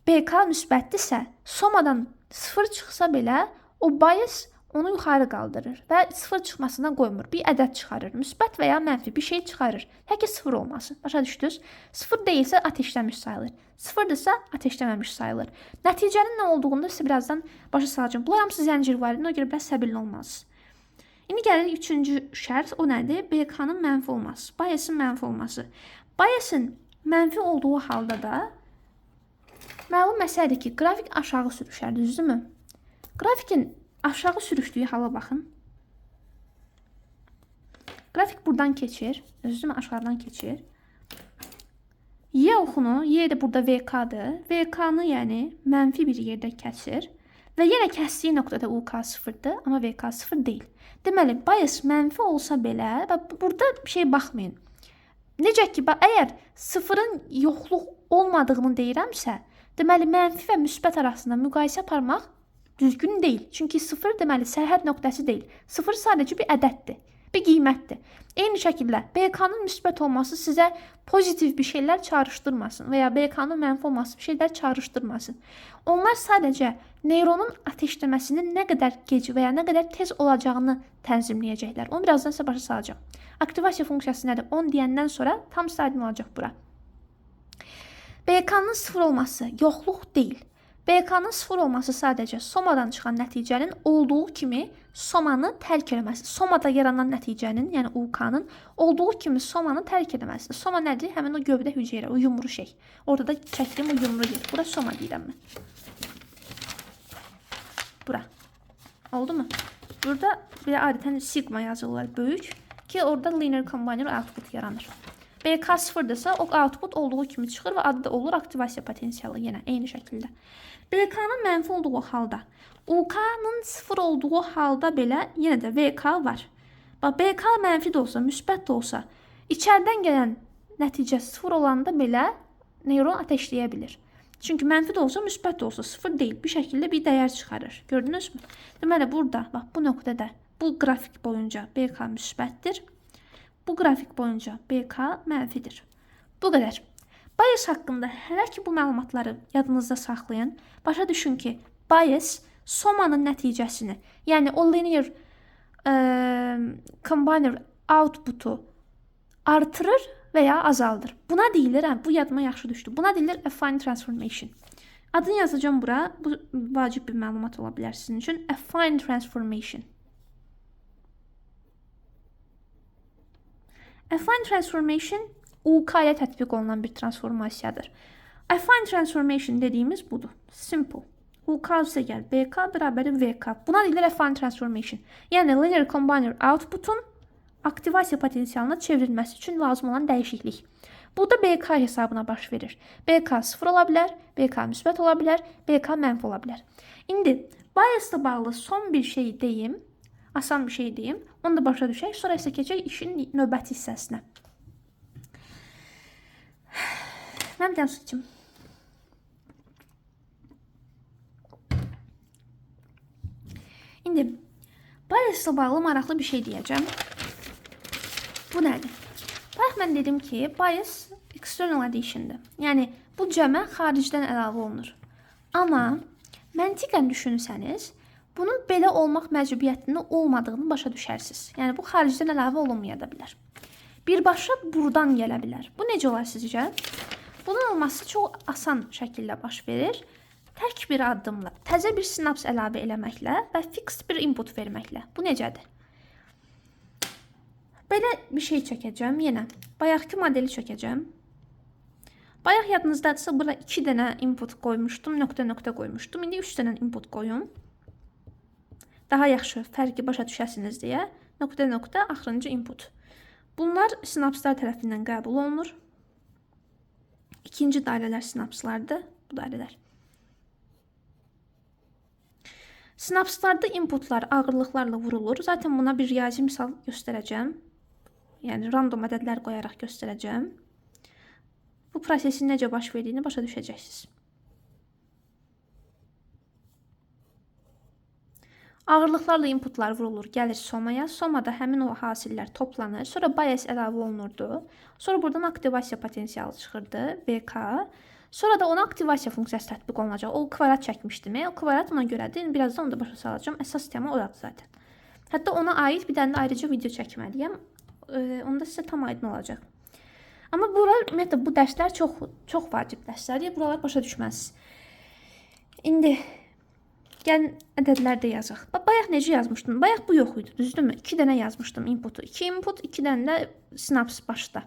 BK müsbətdirsə, somadan sıfır çıxsa belə o bias onu yuxarı qaldırır və sıfır çıxmasına qoymur. Bir ədəd çıxarır. Müsbət və ya mənfi bir şey çıxarır. Təki sıfır olmasın. Başa düşdünüz? Sıfır deyilsə ateşləmiş sayılır. Sıfırdırsa ateşləməmiş sayılır. Nəticənin nə olduğunu sizə birazdan başa salacağım. Bunlar hamısı zəncir var. Ona görə biraz səbirli olmalısınız. İndi gəlirik üçüncü şərt. O nədir? BK-nın mənfi olması. Biasın mənfi olması. Biasın mənfi olduğu halda da məlum məsələdir ki, qrafik aşağı sürüşər, düzdürmü? Qrafikin aşağı sürüşdüyü hala baxın. Qrafik buradan keçir. Düzdürmü? Aşağıdan keçir. Y oxunu, Y də burada VK-dır. VK-nı yəni mənfi bir yerdə kəsir. Və yenə kəsdiyi nöqtədə UK sıfırdır, amma VK sıfır deyil. Deməli, bias mənfi olsa belə, burada bir şey baxmayın. Necə ki, əgər sıfırın yoxluq olmadığını deyirəmsə, deməli, mənfi və müsbət arasında müqayisə aparmaq düzgün deyil. Çünki sıfır deməli sərhəd nöqtəsi deyil. Sıfır sadəcə bir ədəddir, bir qiymətdir. Eyni şəkildə BK-nın müsbət olması sizə pozitiv bir şeylər çağrışdırmasın və ya BK-nın mənfi olması bir şeylər çağrışdırmasın. Onlar sadəcə neyronun ateşləməsinin nə qədər gec və ya nə qədər tez olacağını tənzimləyəcəklər. Onu birazdan sizə başa salacağım. Aktivasiya funksiyası nədir? 10 deyəndən sonra tam sizə aydın olacaq bura. BK-nın sıfır olması yoxluq deyil. BK-nın sıfır olması sadəcə somadan çıxan nəticənin olduğu kimi somanı tərk eləməsi. Somada yaranan nəticənin, yəni UK'nın olduğu kimi somanı tərk eləməsi. Soma nədir? Həmin o gövdə hüceyrə, o yumru şey. Orada da çəkdiyim o yumru yer. Bura soma deyirəm mən. Bura. Oldu mu? Burada bir adətən sigma yazırlar böyük ki, orada linear combiner output yaranır. BK sıfırdırsa o output olduğu kimi çıxır və adı da olur aktivasiya potensialı yenə eyni şəkildə. BK-nın mənfi olduğu halda, UK-nın sıfır olduğu halda belə yenə də VK var. BK mənfi də olsa, müsbət də olsa, içərdən gələn nəticə sıfır olanda belə neyron ateşləyə bilir. Çünki mənfi də olsa, müsbət də olsa sıfır deyil. Bir şəkildə bir dəyər çıxarır. Gördünüzmü? Deməli, burada, bax, bu nöqtədə, bu qrafik boyunca BK müsbətdir. Bu qrafik boyunca BK mənfidir. Bu qədər. Bias haqqında hələ ki bu məlumatları yadınızda saxlayın. Başa düşün ki, bias somanın nəticəsini, yəni o linear combiner outputu artırır və ya azaldır. Buna deyilir, bu yadıma yaxşı düşdü. Buna deyilir affine transformation. Adını yazacağım bura. Bu vacib bir məlumat ola bilər sizin üçün. Affine transformation. Affine transformation UK-yə tətbiq olunan bir transformasiyadır. Affine transformation dediyimiz budur. Simple. UK üzə gəl. BK bərabər VK. Buna deyilir affine transformation. Yəni linear combiner outputun aktivasiya potensialına çevrilməsi üçün lazım olan dəyişiklik. Bu da BK hesabına baş verir. BK sıfır ola bilər, BK müsbət ola bilər, BK mənfi ola bilər. İndi biasla bağlı son bir şey deyim. Asan bir şey deyim. Onu da başa düşək. Sonra isə keçək işin növbəti hissəsinə. Mən bir dənə su içim. İndi biasla bağlı maraqlı bir şey deyəcəm. Bu nədir? Bayaq mən dedim ki, bias external addition'dır. Yəni bu cəmə xaricdən əlavə olunur. Amma məntiqən düşünsəniz, bunun belə olmaq məcburiyyətində olmadığını başa düşərsiniz. Yəni bu xaricdən əlavə olunmaya da bilər. Birbaşa buradan gələ bilər. Bu necə olar sizcə? Bunun olması çox asan şəkildə baş verir. Tək bir addımla, təzə bir sinaps əlavə eləməklə və fixed bir input verməklə. Bu necədir? Belə bir şey çəkəcəm yenə. Bayaqki modeli çəkəcəm. Bayaq yadınızdadırsa bura 2 dənə input qoymuşdum, nöqtə qoymuşdum. İndi 3 dənə input qoyum. Daha yaxşı fərqi başa düşəsiniz deyə nöqtə axırıncı input. Bunlar sinapslar tərəfindən qəbul olunur. İkinci dairələr sinapslardır. Bu dairələr. Sinapslarda inputlar ağırlıqlarla vurulur. Zaten buna bir riyazi misal göstərəcəm. Yəni random ədədlər qoyaraq göstərəcəm. bu prosesin necə baş verdiyini başa düşəcəksiniz. Ağırlıqlarla inputlar vurulur, gəlir somaya. Somada həmin o hasillər toplanır. Sonra bias əlavə olunurdu. Sonra buradan aktivasiya potensialı çıxırdı, VK. Sonra da ona aktivasiya funksiyası tətbiq olunacaq. O kvadrat çəkmişdim. O kvadrat ona görədir. Birazdan onu da başa salacağım. Əsas tema odur zaten. Hətta ona aid bir dənə də ayrıca video çəkməliyəm. Onda sizə tam aydın olacaq. Amma ümumiyyətlə bu dərslər çox vacib dərslərdir. Buralar başa düşməzsiniz. İndi gəlin ədədlərdə yazaq. Bayaq necə yazmışdım? Bayaq bu yox idi, düzdürmü? 2 dənə yazmışdım inputu. 2 input, 2 dənə də sinaps başda.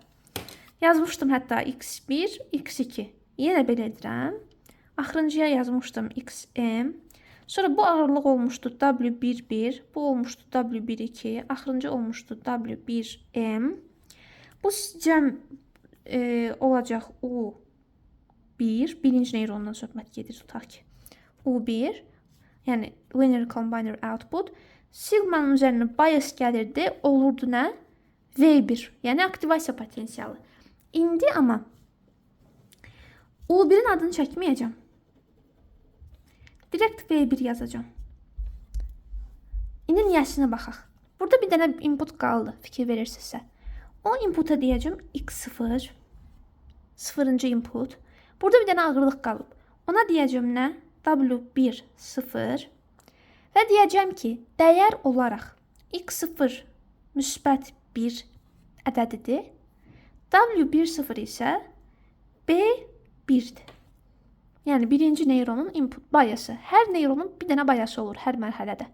Yazmışdım hətta x1, x2. Yenə belə edirəm. Axırıncıya yazmışdım xm. Sonra bu ağırlıq olmuşdu w11, bu olmuşdu w12, axırıncı olmuşdu w1m. Bu cəm olacaq u1, birinci neyrondan söhbət gedir, tutaq ki. u1, yəni linear combiner output. Sigmanın üzərinə bias gəlirdi, olurdu nə? V1, yəni aktivasiya potensialı. İndi amma U1'in adını çəkməyəcəm. Direkt V1 yazacağım. İndi niyəsinə baxaq. Burada bir dənə input qaldı, fikir verirsinizsə. O inputa deyəcəm x0, sıfırıncı input. Burada bir dənə ağırlıq qalıb. Ona deyəcəm nə? W1, 0 və deyəcəm ki, dəyər olaraq x0 müsbət 1 ədədidir. W1, 0 isə B1'dir. Yəni birinci neyronun input bayası. Hər neyronun bir dənə bayası olur hər mərhələdə.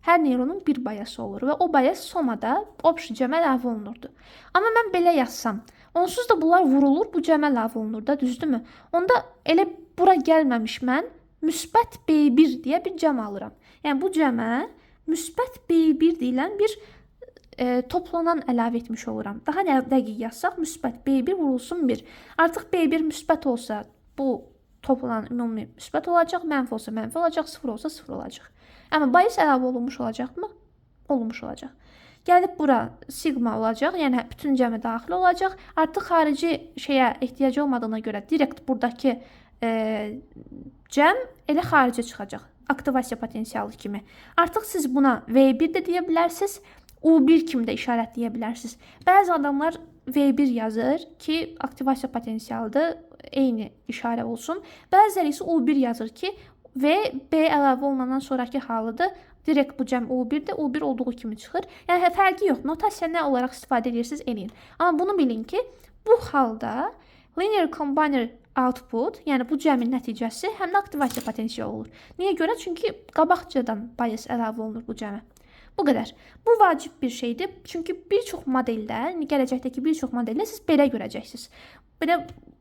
Hər neyronun bir bayası olur və o bayas somada option cəmə əlavə olunurdu. Amma mən belə yazsam, onsuz da bunlar vurulur, bu cəmə əlavə olunur da, düzdürmü? Onda elə bura gəlməmiş mən müsbət B1 deyə bir cəm alıram. Yəni bu cəmə müsbət B1 deyilən bir toplanan əlavə etmiş oluram. Daha dəqiq yazsaq, müsbət B1 vurulsun 1. Artıq B1 müsbət olsa, bu toplanan ümumi müsbət olacaq, mənfi olsa mənfi olacaq, 0 olsa 0 olacaq. Amma bayis əlavə olunmuş olacaqmı? Olunmuş olacaq. Gəlib bura sigma olacaq, yəni bütün cəmə daxil olacaq. Artıq xarici şeyə ehtiyac olmadığına görə direkt buradakı cəm elə xaricə çıxacaq. Aktivasiya potensialı kimi. Artıq siz buna V1 də deyə bilərsiniz, U1 kimi də işarətləyə bilərsiniz. Bəzi adamlar V1 yazır ki, aktivasiya potensialıdır, eyni işarə olsun. Bəziləri isə U1 yazır ki, V, B əlavə olunandan sonraki halıdır. Direkt bu cəm U1'də, U1 olduğu kimi çıxır. Yəni fərqi yox. Notasiya nə olaraq istifadə edirsiniz, eləyin. Amma bunu bilin ki, bu halda linear combiner output, yəni bu cəmin nəticəsi həm də aktivasiya potensialı olur. Niyə görə? Çünki qabaqcadan bias əlavə olunur bu cəmə. Bu qədər. Bu vacib bir şeydir. Çünki bir çox modeldə, gələcəkdəki bir çox modeldə siz belə görəcəksiniz. Belə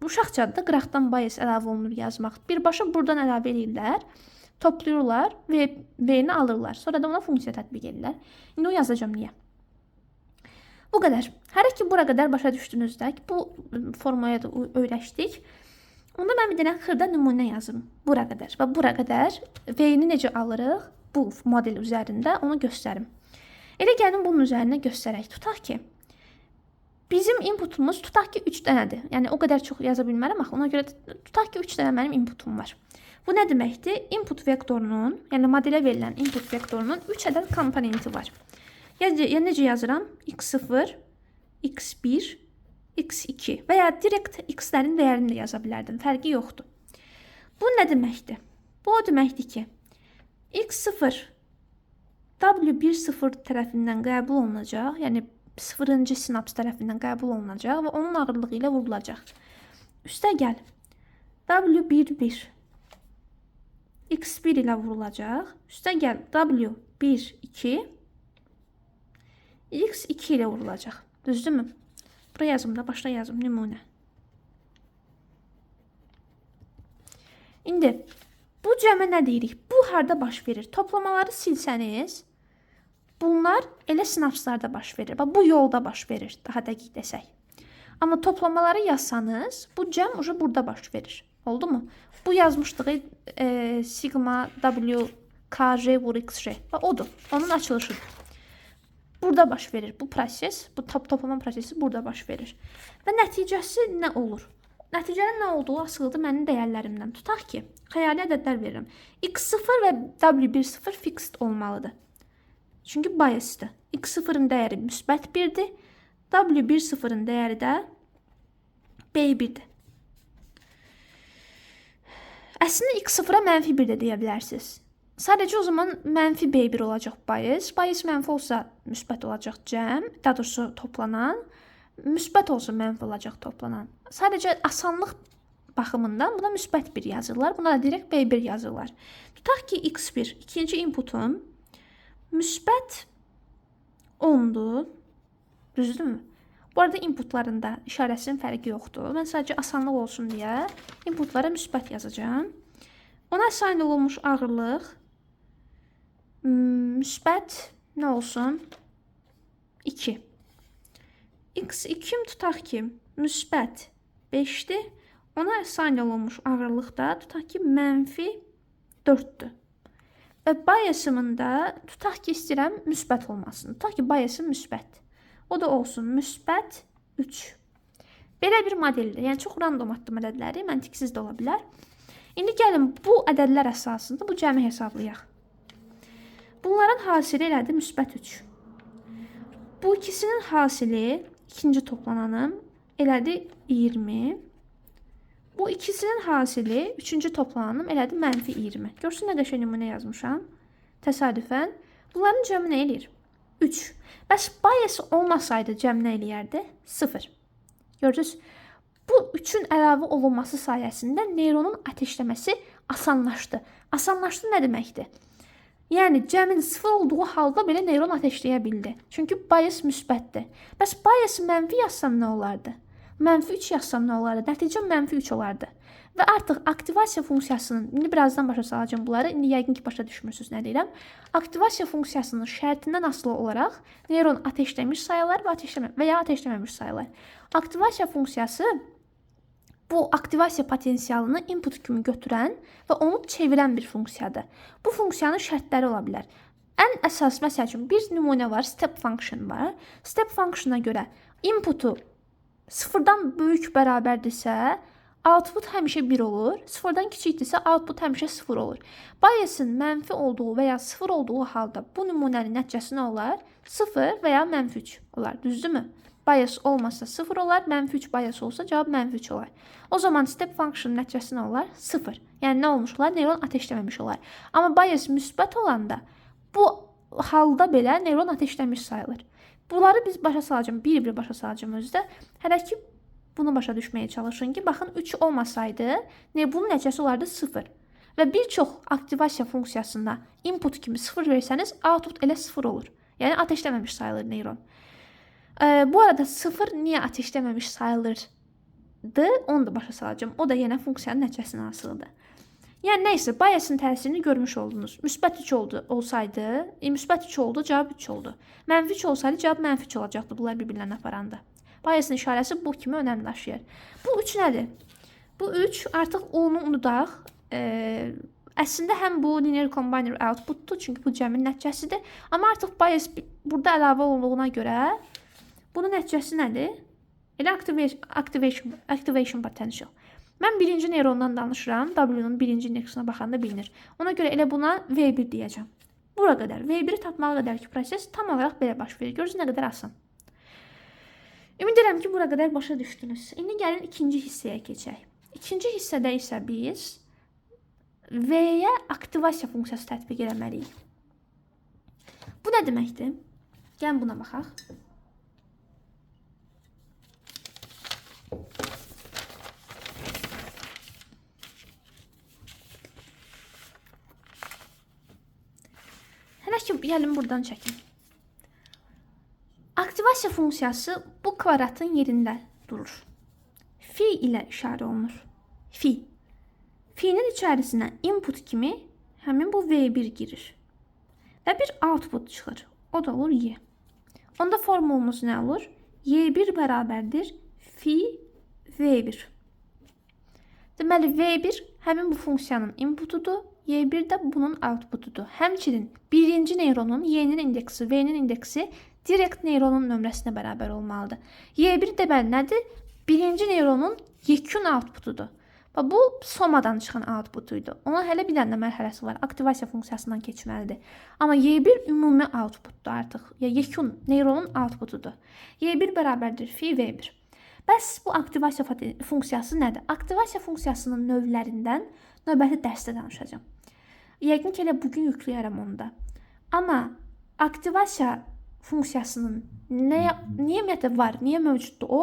uşaqcada qıraqdan bias əlavə olunur yazmaq. Birbaşa buradan əlavə edirlər, toplayırlar və V-ni alırlar. Sonra da ona funksiya tətbiq edirlər. İndi o yazacağım niyə? Bu qədər. Hər ki bura qədər başa düşdünüzdə ki, bu formaya da öyrəşdik. Onda mən bir dənə xırda nümunə yazım. Bura qədər və bura qədər V-ni necə alırıq? Bu model üzərində onu göstərim. Elə gəlin bunun üzərində göstərək. Tutaq ki, bizim inputumuz tutaq ki 3 dənədir. Yəni o qədər çox yaza bilmərəm axı. Ona görə tutaq ki 3 dənə mənim inputum var. Bu nə deməkdir? Input vektorunun, yəni modelə verilən input vektorunun 3 ədəd komponenti var. Yəni necə yazıram? x0, x1, x2 və ya direkt x-lərin dəyərini də yaza bilərdim. Fərqi yoxdur. Bu nə deməkdir? Bu o deməkdir ki, x0 W10 tərəfindən qəbul olunacaq, yəni 0-cı sinaps tərəfindən qəbul olunacaq və onun ağırlığı ilə vurulacaq. Üstə gəl, W11 x1 ilə vurulacaq. Üstə gəl, W12 x2 ilə vurulacaq. Düzdürmü? Buraya yazım da, başda yazım, nümunə. İndi bu cəmə nə deyirik? Bu harda baş verir? Toplamaları silsəniz, bunlar elə sinapslarda baş verir. Bu yolda baş verir, daha dəqiq desək. Amma toplamaları yazsanız, bu cəm ucu burada baş verir. Oldu mu? Bu yazmışdığı sigma w kj vur xj. Odur. Onun açılışıdır. Burada baş verir bu proses. Bu toplama prosesi burada baş verir. Və nəticəsi nə olur? nəticənin nə olduğu asılıdır mənim dəyərlərimdən. Tutaq ki, xəyali ədədlər verirəm. X0 və W10 fixed olmalıdır. Çünki biasdır. X0-ın dəyəri müsbət 1-dir. W10-ın dəyəri də B1-dir. Əslində X0-a -1 də deyə bilərsiniz. Sadəcə o zaman -B1 olacaq bias. Bias mənfi olsa müsbət olacaq cəm, daha doğrusu toplanan. Müsbət olsa mənfi olacaq toplanan. Sadəcə asanlıq baxımından buna müsbət 1 yazırlar. Buna da direkt B1 yazırlar. Tutaq ki X1 ikinci inputum müsbət 10'dur. Düzdürmü? Bu arada inputlarında işarəsinin fərqi yoxdur. Mən sadəcə asanlıq olsun deyə inputlara müsbət yazacağım. Ona assign olunmuş ağırlıq müsbət nə olsun? 2. X2 tutaq ki müsbət 5'dir. Ona assign olunmuş ağırlıq da tutaq ki -4'dür. Və biasımın da tutaq ki istəyirəm müsbət olmasın. Tutaq ki biasım müsbət. O da olsun müsbət 3. Belə bir modeldir. Yəni çox random atdım ədədləri, məntiqsiz də ola bilər. İndi gəlin bu ədədlər əsasında bu cəmi hesablayaq. Bunların hasili elədi müsbət 3. Bu ikisinin hasili ikinci toplananım elədi 20. Bu ikisinin hasili üçüncü toplananım elədi -20. Görsün nə qəşəng nümunə yazmışam. Təsadüfən. Bunların cəmi nə eləyir? 3. Bəs bias olmasaydı cəm nə eləyərdi? 0. Gördünüz? Bu 3'ün əlavə olunması sayəsində neyronun ateşləməsi asanlaşdı. Asanlaşdı nə deməkdir? Yəni cəmin 0 olduğu halda belə neyron ateşləyə bildi. Çünki bias müsbətdir. Bəs bias mənfi yazsam nə olardı? -3 yazsam nə olardı? Nəticə -3 olardı. Və artıq aktivasiya funksiyasının, indi birazdan başa salacağım bunları, indi yəqin ki başa düşmürsünüz nə deyirəm. Aktivasiya funksiyasının şərtindən asılı olaraq neyron ateşləmiş sayılar və ya ateşləməmiş sayılar. Aktivasiya funksiyası bu aktivasiya potensialını input kimi götürən və onu çevirən bir funksiyadır. Bu funksiyanın şərtləri ola bilər. Ən əsas, məsəl üçün, bir nümunə var, step function var. Step functiona görə inputu 0-dan böyük bərabərdirsə, output həmişə 1 olur. 0-dan kiçikdirsə, output həmişə 0 olur. Biasın mənfi olduğu və ya 0 olduğu halda bu nümunənin nəticəsi nə olar? 0 və ya -3 olar. Düzdürmü? Bias olmasa 0 olar, -3 bias olsa cavab -3 olar. O zaman step function nəticəsi nə olar? 0. Yəni nə olmuş olar? Neyron ateşləməmiş olar. Amma bias müsbət olanda bu halda belə neyron ateşləmiş sayılır. Bunları biz başa salacağım, bir-bir başa salacağım özdə. Hələ ki bunu başa düşməyə çalışın ki, baxın 3 olmasaydı, bunun nəticəsi olardı 0. Və bir çox aktivasiya funksiyasında input kimi 0 versəniz, output elə 0 olur. Yəni ateşləməmiş sayılır neyron. Bu arada 0 niyə ateşləməmiş sayılırdı, onu da başa salacağım. O da yenə funksiyanın nəticəsindən asılıdır. Yəni nəysə, biasın təsirini görmüş oldunuz. Müsbət 3 olsaydı, müsbət 3 oldu, cavab 3 oldu. -3 olsaydı, cavab -3 olacaqdı bunlar bir-birlərini aparanda. Biasın işarəsi bu kimi önəm daşıyır. Bu 3 nədir? Bu 3 artıq onu unudaq. Əslində həm bu linear combiner outputdur, çünki bu cəmin nəticəsidir. Amma artıq bias burada əlavə olunduğuna görə bunun nəticəsi nədir? Elə activation potential. Mən birinci neyrondan danışıram. W'nun birinci indeksine baxanda bilinir. Ona görə elə buna V1 deyəcəm. Bura qədər. V1'i tapmağa qədər ki proses tam olaraq belə baş verir. Görürsünüz nə qədər asan. Ümid edirəm ki, bura qədər başa düşdünüz. İndi gəlin ikinci hissəyə keçək. İkinci hissədə isə biz V-yə aktivasiya funksiyası tətbiq eləməliyik. Bu nə deməkdir? Gəlin buna baxaq. Hələ ki, gəlin buradan çəkin. Aktivasiya funksiyası bu kvadratın yerində durur. Fi ilə işarə olunur. Fi. Fi'nin içərisinə input kimi həmin bu V1 girir. Və bir output çıxır. O da olur Y. Onda formulumuz nə olur? Y1 bərabərdir fi V1. Deməli, V1 həmin bu funksiyanın inputudur. Y1 də bunun outputudur. Həmçinin birinci neyronun Y'nin indeksi, V'nin indeksi direkt neyronun nömrəsinə bərabər olmalıdır. Y1 deməli nədir? birinci neyronun yekun outputudur. Bu somadan çıxan outputuydu. Onun hələ bir dənə də mərhələsi var. Aktivasiya funksiyasından keçməlidir. Amma Y1 ümumi outputdur artıq. Ya yekun neyronun outputudur. Y1 bərabərdir phi V1. Bəs bu aktivasiya funksiyası nədir? Aktivasiya funksiyasının növlərindən növbəti dərsdə danışacağam. Yəqin ki, elə bugün yükləyərəm onu da. Amma aktivasiya funksiyasının niyə ümumiyyətlə var, niyə mövcuddur o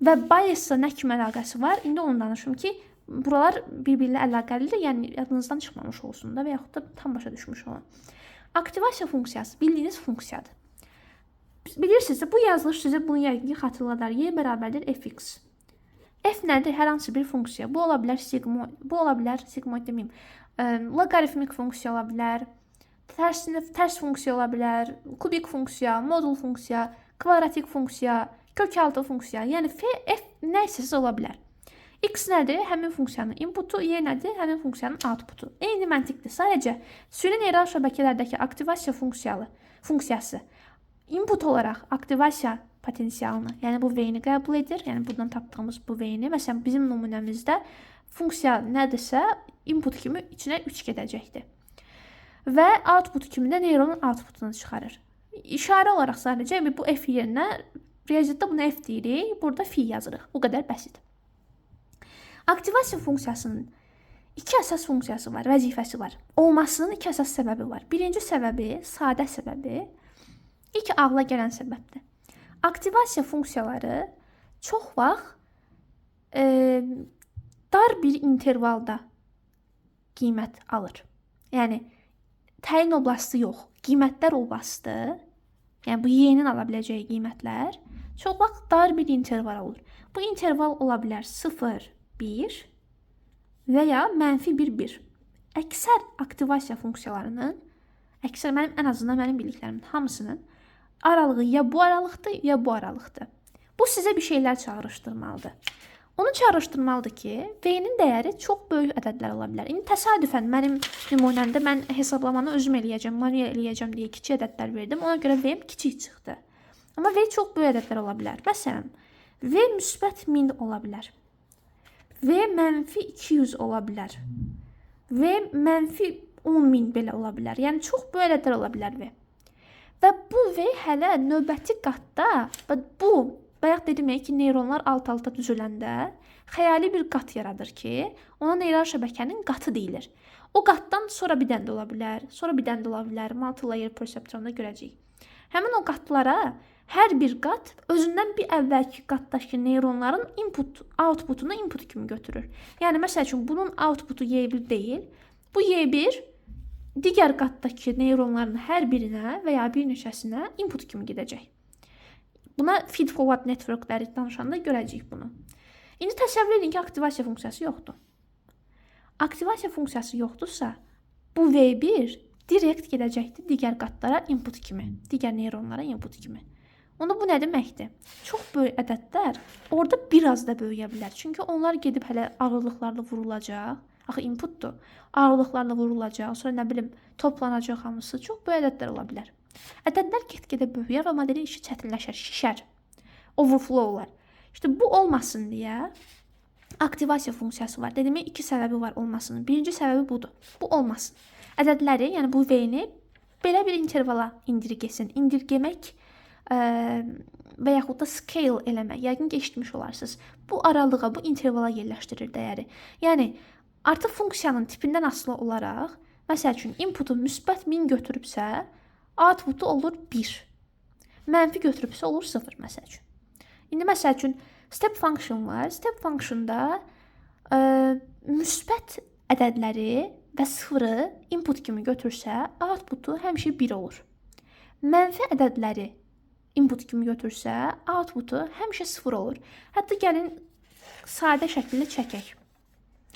və biasla nə kimi əlaqəsi var? İndi onu danışım ki, buralar bir-birlə əlaqəlidir, yəni yadınızdan çıxmamış olsun da və yaxud da tam başa düşmüş olun. Aktivasiya funksiyası bildiyiniz funksiyadır. Bilirsiniz, bu yazılış sizə bunu yəqin ki, xatırladar. Y bərabərdir fx. F nədir? Hər hansı bir funksiya. Bu ola bilər sigmoid deməyim. Loqaritmik funksiya ola bilər, tərs funksiya ola bilər, kubik funksiya, modul funksiya, kvadratik funksiya, kökaltı funksiya. Yəni f nə isə ola bilər. X nədir? Həmin funksiyanın inputu. Y nədir? Həmin funksiyanın outputu. Eyni məntiqdir. Sadəcə süni neyral şəbəkələrdəki aktivasiya funksiyası input olaraq aktivasiya potensialını, yəni bu V-ni qəbul edir. Yəni buradan tapdığımız bu V-ni. Məsələn, bizim nümunəmizdə funksiya nədirsə input kimi içinə 3 gedəcəkdir. Və output kimi də neyronun outputunu çıxarır. İşarə olaraq sadəcə bu f yerinə riyaziyyatda bunu f deyirik, burada phi yazırıq. Bu qədər bəsit. Aktivasiya funksiyasının iki əsas funksiyası var, vəzifəsi var. Olmasının iki əsas səbəbi var. Birinci səbəbi, sadə səbəbi, ilk ağla gələn səbəbdir. Aktivasiya funksiyaları çox vaxt dar bir intervalda qiymət alır. Yəni, təyin oblastı yox, qiymətlər oblastı, yəni bu y-nin ala biləcəyi qiymətlər çox vaxt dar bir interval olur. Bu interval ola bilər 0, 1 və ya mənfi 1, 1. Əksər aktivasiya funksiyalarının, ən azından mənim bildiklərimin hamısının aralığı ya bu aralıqdır, ya bu aralıqdır. Bu sizə bir şeylər çağrışdırmalıdır. Onu çağrışdırmalıdır ki, V-nin dəyəri çox böyük ədədlər ola bilər. İndi təsadüfən mənim nümunəmdə mən hesablamanı özüm eləyəcəm, manuel eləyəcəm deyə kiçik ədədlər verdim. Ona görə V-m kiçik çıxdı. Amma V çox böyük ədədlər ola bilər. Məsələn, V müsbət 1000 ola bilər. V mənfi 200 ola bilər. V mənfi 10.000 belə ola bilər. Yəni, çox böyük ədədlər ola bilər V. Və bu V hələ növbəti qatda, bayaq dedim ki, neyronlar alt-alta düzüləndə xəyali bir qat yaradır ki, ona neyral şəbəkənin qatı deyilir. O qatdan sonra bir dənə də ola bilər, sonra bir dənə də ola bilər, multi-layer perseptronda görəcəyik. Həmin o qatlara hər bir qat özündən bir əvvəlki qatdakı neyronların outputunu input kimi götürür. Yəni, məsəl üçün, bunun outputu Y1 deyil, bu Y1 digər qatdakı neyronların hər birinə və ya bir neçəsinə input kimi gedəcək. Buna feed-forward networkləri danışanda görəcəyik bunu. İndi təsəvvür edin ki, aktivasiya funksiyası yoxdur. Aktivasiya funksiyası yoxdursa, bu V1 direkt gedəcəkdir digər qatlara input kimi, digər neyronlara input kimi. Onda bu nə deməkdir? Çox böyük ədədlər orada biraz da böyüyə bilər. Çünki onlar gedib hələ ağırlıqlarla vurulacaq. Axı inputdur. Ağırlıqlarla vurulacaq, sonra nə bilim toplanacaq hamısı. Çox böyük ədədlər ola bilər. Ədədlər get-gedə böyüyər və modelin işi çətinləşər, şişər. Overflow olar. İşte bu olmasın deyə aktivasiya funksiyası var. Dediyim iki səbəbi var olmasının. Birinci səbəbi budur. Bu olmasın. Ədədləri, yəni bu V-ni belə bir intervala indirgesin. İndirgemək və yaxud da scale eləmək. Yəqin ki, eşitmiş olarsınız. Bu aralığa, bu intervala yerləşdirir dəyəri. Yəni, artıq funksiyanın tipindən asılı olaraq, məsəl üçün, inputu müsbət 1000 götürübsə, outputu olur 1. Mənfi götürübsə olur 0, məsəl üçün. İndi, məsəl üçün, step function var. Step functionda müsbət ədədləri və 0-ı input kimi götürsə, outputu həmişə 1 olur. Mənfi ədədləri input kimi götürsə, outputu həmişə 0 olur. Hətta gəlin sadə şəkildə çəkək.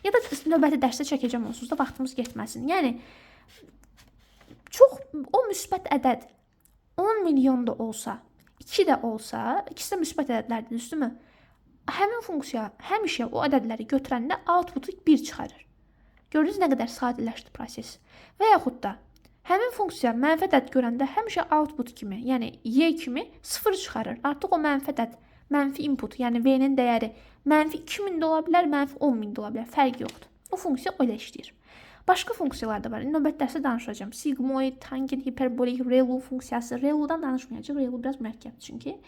Ya da növbəti dərsdə çəkəcəm onsuz da vaxtımız getməsin. Yəni, o müsbət ədəd 10 milyon da olsa, 2 də olsa, ikisi də müsbət ədədlərdir, düzdürmü? Həmin funksiya həmişə o ədədləri götürəndə outputu 1 çıxarır. Gördünüz nə qədər sadələşdi proses. Və yaxud da həmin funksiya mənfi ədəd görəndə həmişə output kimi, yəni y kimi 0 çıxarır. Artıq o mənfi ədəd Mənfi input, yəni V-nin dəyəri mənfi 2000 də ola bilər, mənfi 10.000 də ola bilər. Fərqi yoxdur. O funksiya elə işləyir. Başqa funksiyalar da var. Növbət dərsdə danışacağam. Sigmoid, tangent, hiperbolik, ReLU funksiyası. ReLU-dan danışmayacağıq. ReLU biraz mürəkkəbdir çünki.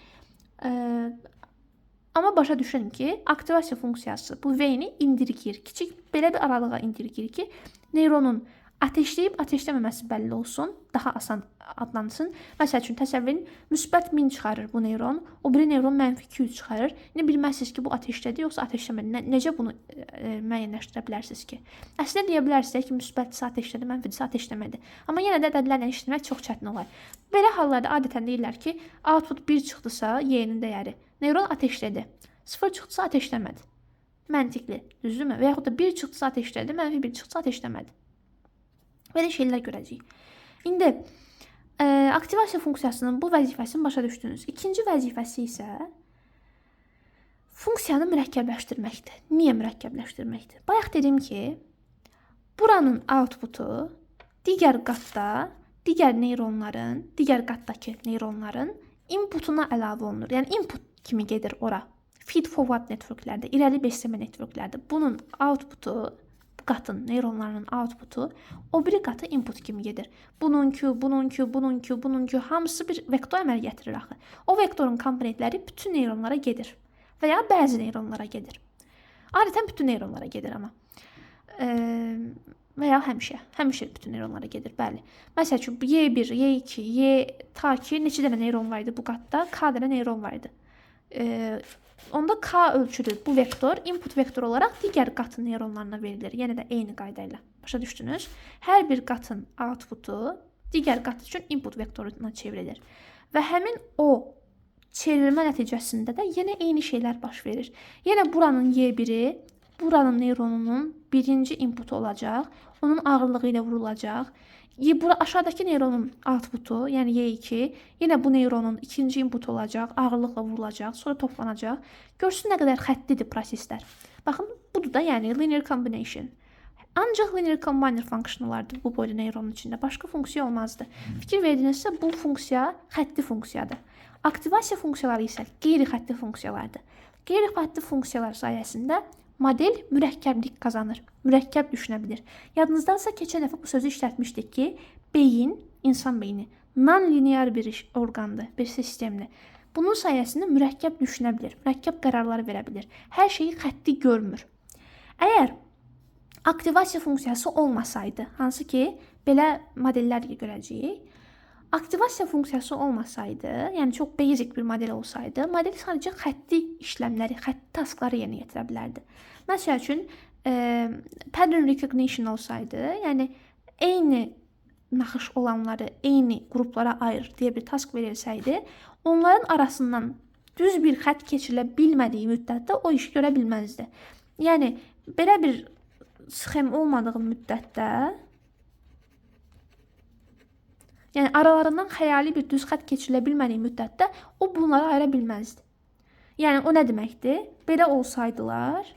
Amma başa düşün ki, aktivasiya funksiyası bu V-ni indirgir. Kiçik belə bir aralığa indirgir ki, neyronun ateşləyib ateşləməməsi bəlli olsun, daha asan adlansın. Məsəl üçün təsəvvür edin, müsbət 1000 çıxarır bu neyron, o biri neyron mənfi 200 çıxarır. İndi bilməzsiniz ki, bu ateşlədi yoxsa ateşləmədi. Necə bunu müəyyənləşdirə bilərsiniz ki? Əslində deyə bilərsiniz ki, müsbətsə ateşlədi, mənfidirsə ateşləmədi. Amma yenə də ədədlərlə işləmək çox çətin olar. Belə hallarda adətən deyirlər ki, output 1 çıxdısa, y-nin dəyəri, neyron ateşlədi. 0 çıxdısa ateşləmədi. Məntiqli, düzdürmü? Və yaxud da 1 çıxdısa ateşlədi, mənfi 1 çıxdısa ateşləmədi. Belə şeylər görəcəyik. İndi aktivasiya funksiyasının bu vəzifəsini başa düşdünüz. İkinci vəzifəsi isə funksiyanı mürəkkəbləşdirməkdir. Niyə mürəkkəbləşdirməkdir? Bayaq dedim ki, buranın outputu digər qatda, digər qatdakı neyronların inputuna əlavə olunur. Yəni input kimi gedir ora. Feed forward networklərdə, irəli besleme networklərdə bunun outputu, qatın, neyronlarının outputu o biri qatı input kimi gedir. Bununki, hamısı bir vektor əmələ gətirir axı. O vektorun komponentləri bütün neyronlara gedir və ya bəzi neyronlara gedir. Adətən bütün neyronlara gedir amma. Və ya həmişə bütün neyronlara gedir, bəli. Məsəl üçün, Y1, Y2, Y ta ki, neçə dənə neyron var idi bu qatda? K dənə neyron var idi. Onda K ölçülü bu vektor input vektor olaraq digər qatın neyronlarına verilir. Yenə də eyni qayda ilə. Başa düşdünüz? Hər bir qatın outputu digər qat üçün input vektoruna çevrilir. Və həmin o çevrilmə nəticəsində də yenə eyni şeylər baş verir. Yenə buranın Y1-i, buranın neyronunun birinci inputu olacaq. Onun ağırlığı ilə vurulacaq. Aşağıdakı neyronun outputu, yəni Y2, yenə bu neyronun ikinci inputu olacaq, ağırlıqla vurulacaq, sonra toplanacaq. Görsün nə qədər xətlidir proseslər. Baxın, budur da yəni linear combination. Ancaq linear combiner function olardı bu boyda neyronun içində. Başqa funksiya olmazdı. Fikir verdinizsə, bu funksiya xəttli funksiyadır. Aktivasiya funksiyaları isə qeyri-xəttli funksiyalardır. Qeyri-xəttli funksiyalar sayəsində model mürəkkəblik qazanır, mürəkkəb düşünə bilir. Yadınızdaysa keçən dəfə bu sözü işlətmişdik ki, beyin, insan beyni non-linear bir orqandır, bir sistemdir. Bunun sayəsində mürəkkəb düşünə bilir, mürəkkəb qərarlar verə bilir. Hər şeyi xətti görmür. Əgər aktivasiya funksiyası olmasaydı, hansı ki, belə modellər görəcəyik, aktivasiya funksiyası olmasaydı, yəni çox basic bir model olsaydı, model sadəcə xətti işləmləri, xətti taskları yerinə yetirə bilərdi. Məsəl üçün, pattern recognition olsaydı, yəni eyni naxış olanları eyni qruplara ayır deyə bir task verilsəydi, onların arasından düz bir xətt keçirilə bilmədiyi müddətdə o işi görə bilməzdi. Yəni, belə bir sxem olmadığı müddətdə, yəni aralarından xəyali bir düz xətt keçirilə bilmədiyi müddətdə o bunları ayıra bilməzdi. Yəni o nə deməkdir? Belə olsaydılar,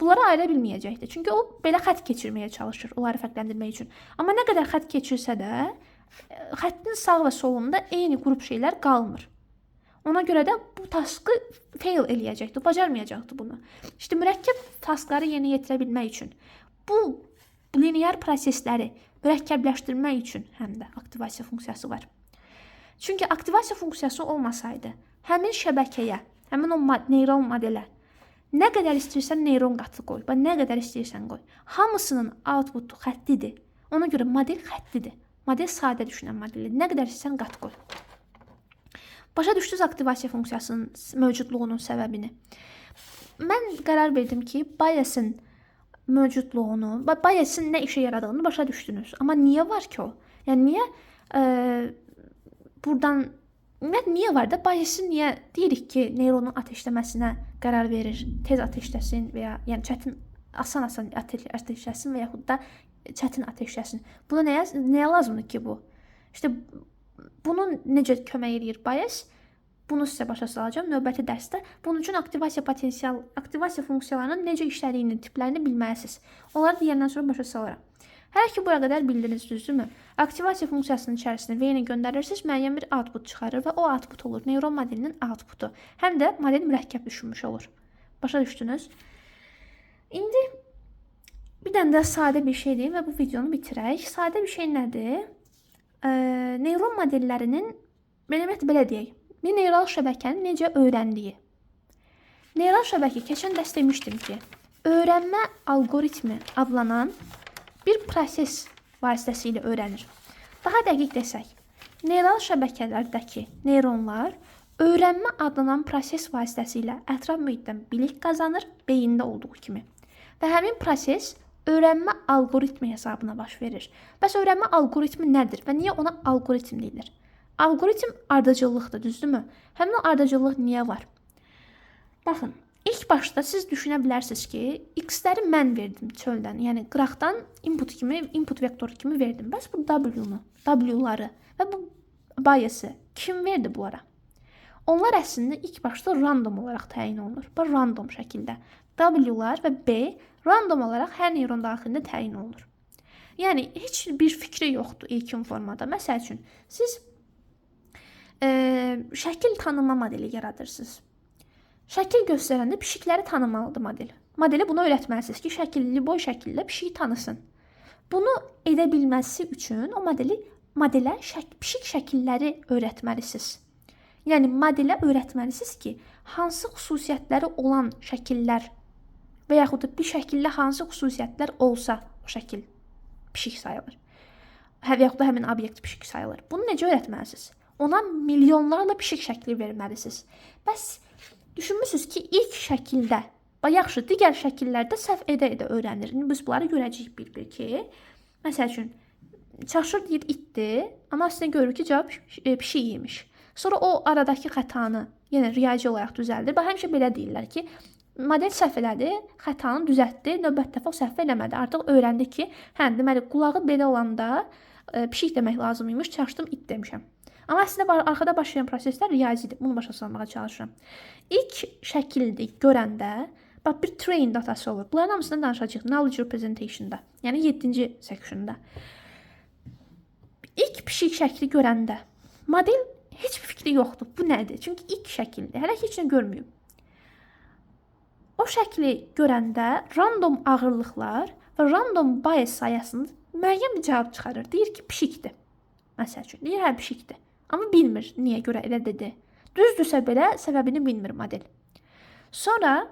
bunları ayıra bilməyəcəkdi. Çünki o belə xətt keçirməyə çalışır, onları fərqləndirmək üçün. Amma nə qədər xətt keçirsə də, xəttin sağ və solunda eyni qrup şeylər qalmır. Ona görə də bu taskı fail eləyəcəkdi, bacarmayacaqdı bunu. İşte mürəkkəb taskları yerinə yetirə bilmək üçün bu linear prosesləri mürəkkəbləşdirmək üçün həm də aktivasiya funksiyası var. Çünki aktivasiya funksiyası olmasaydı, həmin şəbəkəyə, həmin o neyron modelə nə qədər istəyirsən neyron qatı qoy, nə qədər istəyirsən qoy. Hamısının outputu xətlidir. Ona görə model xətlidir. Model sadə düşünən modeldir. Nə qədər istəyirsən qat qoy. Başa düşdünüz aktivasiya funksiyasının mövcudluğunun səbəbini. Mən qərar verdim ki, bias'ın mövcudluğunu, bias'ın nə işə yaradığını başa düşdünüz. Amma niyə var ki o? Yəni niyə buradan niyə var da bias'ın niyə deyirik ki, neyronun ateşləməsinə qərar verir, tez ateşləsin və ya yəni çətin asan ateşləsin və yaxud da çətin ateşləsin. Buna nəyə lazımdır ki bu? İşte bunun necə kömək edir bias? Bunu sizə başa salacağım növbəti dərsdə. Bunun üçün aktivasiya funksiyalarının necə işlədiyini, tiplərini bilməlisiniz. Onları deyəndən sonra başa salaram. Hər ki bura qədər bildiniz, düzdürmü? Aktivasiya funksiyasının içərisində V-ni göndərirsiniz, müəyyən bir output çıxarır və o output olur neyron modelinin outputu. Həm də model mürəkkəb düşünmüş olur. Başa düşdünüz? İndi bir dənə də sadə bir şey deyim və bu videonu bitirək. Sadə bir şey nədir? Neyron modellərinin, belə deyək, bir neyral şəbəkənin necə öyrəndiyi. Neyral şəbəkə keçən dərs demişdim ki, öyrənmə algoritmi adlanan bir proses vasitəsilə öyrənir. Daha dəqiq desək, neyral şəbəkələrdəki neyronlar öyrənmə adlanan proses vasitəsilə ətraf mühitdən bilik qazanır, beyində olduğu kimi. Və həmin proses öyrənmə algoritmi hesabına baş verir. Bəs öyrənmə algoritmi nədir və niyə ona algoritm deyilir? Algoritm ardıcıllıqdır, düzdürmü? Həmin o ardıcıllıq niyə var? Baxın, ilk başda siz düşünə bilərsiniz ki, x-ləri mən verdim çöldən, yəni qıraqdan input vektoru kimi verdim. Bəs bu w-ları və bu bias'ı kim verdi bunlara? Onlar əslində ilk başda random olaraq təyin olunur. Bu random şəkildə. W-lar və B random olaraq hər neyron daxilində təyin olunur. Yəni heç bir fikri yoxdur ilkin formada. Məsəl üçün, siz şəkil tanıma modeli yaradırsınız. Şəkil göstərəndə pişikləri tanımalıdır model. Modeli buna öyrətməlisiniz ki, boy şəkildə pişiyi tanısın. Bunu edə bilməsi üçün o modelə pişik şəkilləri öyrətməlisiniz. Yəni modelə öyrətməlisiniz ki, hansı xüsusiyyətləri olan şəkillər və yaxud da bir şəkildə hansı xüsusiyyətlər olsa o şəkil pişik sayılır. Və yaxud da həmin obyekt pişik sayılır. Bunu necə öyrətməlisiniz? Ona milyonlarla pişik şəkli verməlisiniz. Bəs düşünmüsünüz ki, ilk şəkildə, yaxşı, digər şəkillərdə səhv edə öyrənir. İndi biz bunları görəcəyik bir-bir ki, məsəl üçün, çaşır deyir itdir, amma aslında görür ki, cavab pişik imiş. Sonra o aradakı xətanı yenə riyazi olaraq düzəldir. Və həmişə belə deyirlər ki, model səhv elədi, xətanı düzəltdi, növbət dəfə o səhv eləmədi. Artıq öyrəndi ki, deməli, qulağı belə olanda pişik demək lazım imiş, çaşdım it demişəm. Amma əslində arxada başlayan proseslər riyazidir. Bunu başa salmağa çalışıram. İlk şəkildə görəndə, bir train datası olur. Bunların hamısından danışacağıq. Knowledge representation'da. Yəni 7-ci section'da. İlk pişik şəkli görəndə model heç bir fikri yoxdur. Bu nədir? Çünki ilk şəkildir. Hələ heç nə görməyib. O şəkli görəndə random ağırlıqlar və random bias sayəsində müəyyən bir cavab çıxarır. Deyir ki, pişikdir. Məsəl üçün, deyir, pişikdir. Amma bilmir niyə görə elə dedi. Düzdürsə belə səbəbini bilmir model. Sonra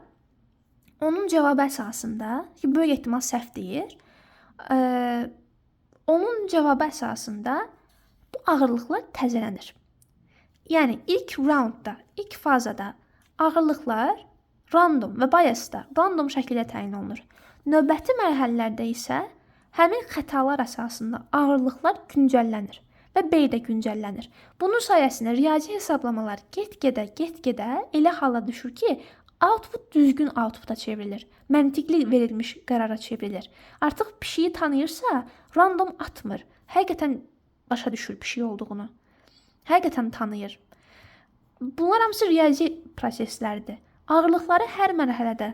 onun cavabı əsasında, ki, böyük ehtimal səhv deyir, onun cavabı əsasında bu ağırlıqlar təzələnir. Yəni ilk roundda, ilk fazada ağırlıqlar random və biasda random şəkildə təyin olunur. Növbəti mərhələlərdə isə həmin xətalar əsasında ağırlıqlar güncəllənir və B də güncəllənir. Bunun sayəsində riyazi hesablamalar get-gedə elə hala düşür ki, output düzgün outputa çevrilir. Məntiqli verilmiş qərara çevrilir. Artıq pişiyi tanıyırsa, random atmır. Həqiqətən başa düşür pişik olduğunu. Həqiqətən tanıyır. Bunlar hamısı riyazi proseslərdir. Ağırlıqları hər mərhələdə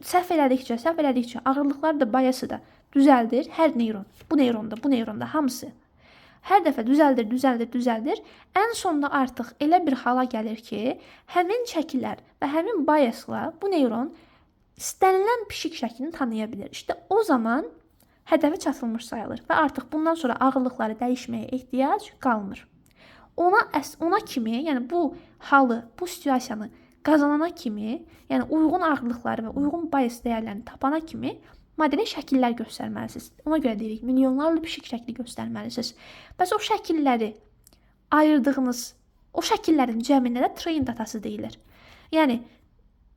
səhv elədikcə ağırlıqları da biası da düzəldir. Hər neyron, bu neyronda hamısı. Hər dəfə düzəldir. Ən sonunda artıq elə bir hala gəlir ki, həmin şəkillər və həmin biasla bu neyron istənilən pişik şəklini tanıya bilir. İşte o zaman hədəfi çatılmış sayılır və artıq bundan sonra ağırlıqları dəyişməyə ehtiyac qalmır. Ona kimi, yəni bu halı, bu situasiyanı qazanana kimi, yəni uyğun ağırlıqları və uyğun bias dəyərlərini tapana kimi modelə şəkillər göstərməlisiniz. Ona görə deyirik, milyonlarla pişik şəkli göstərməlisiniz. Bəs o şəkilləri ayırdığınız, o şəkillərin cəminə də train datası deyilir. Yəni,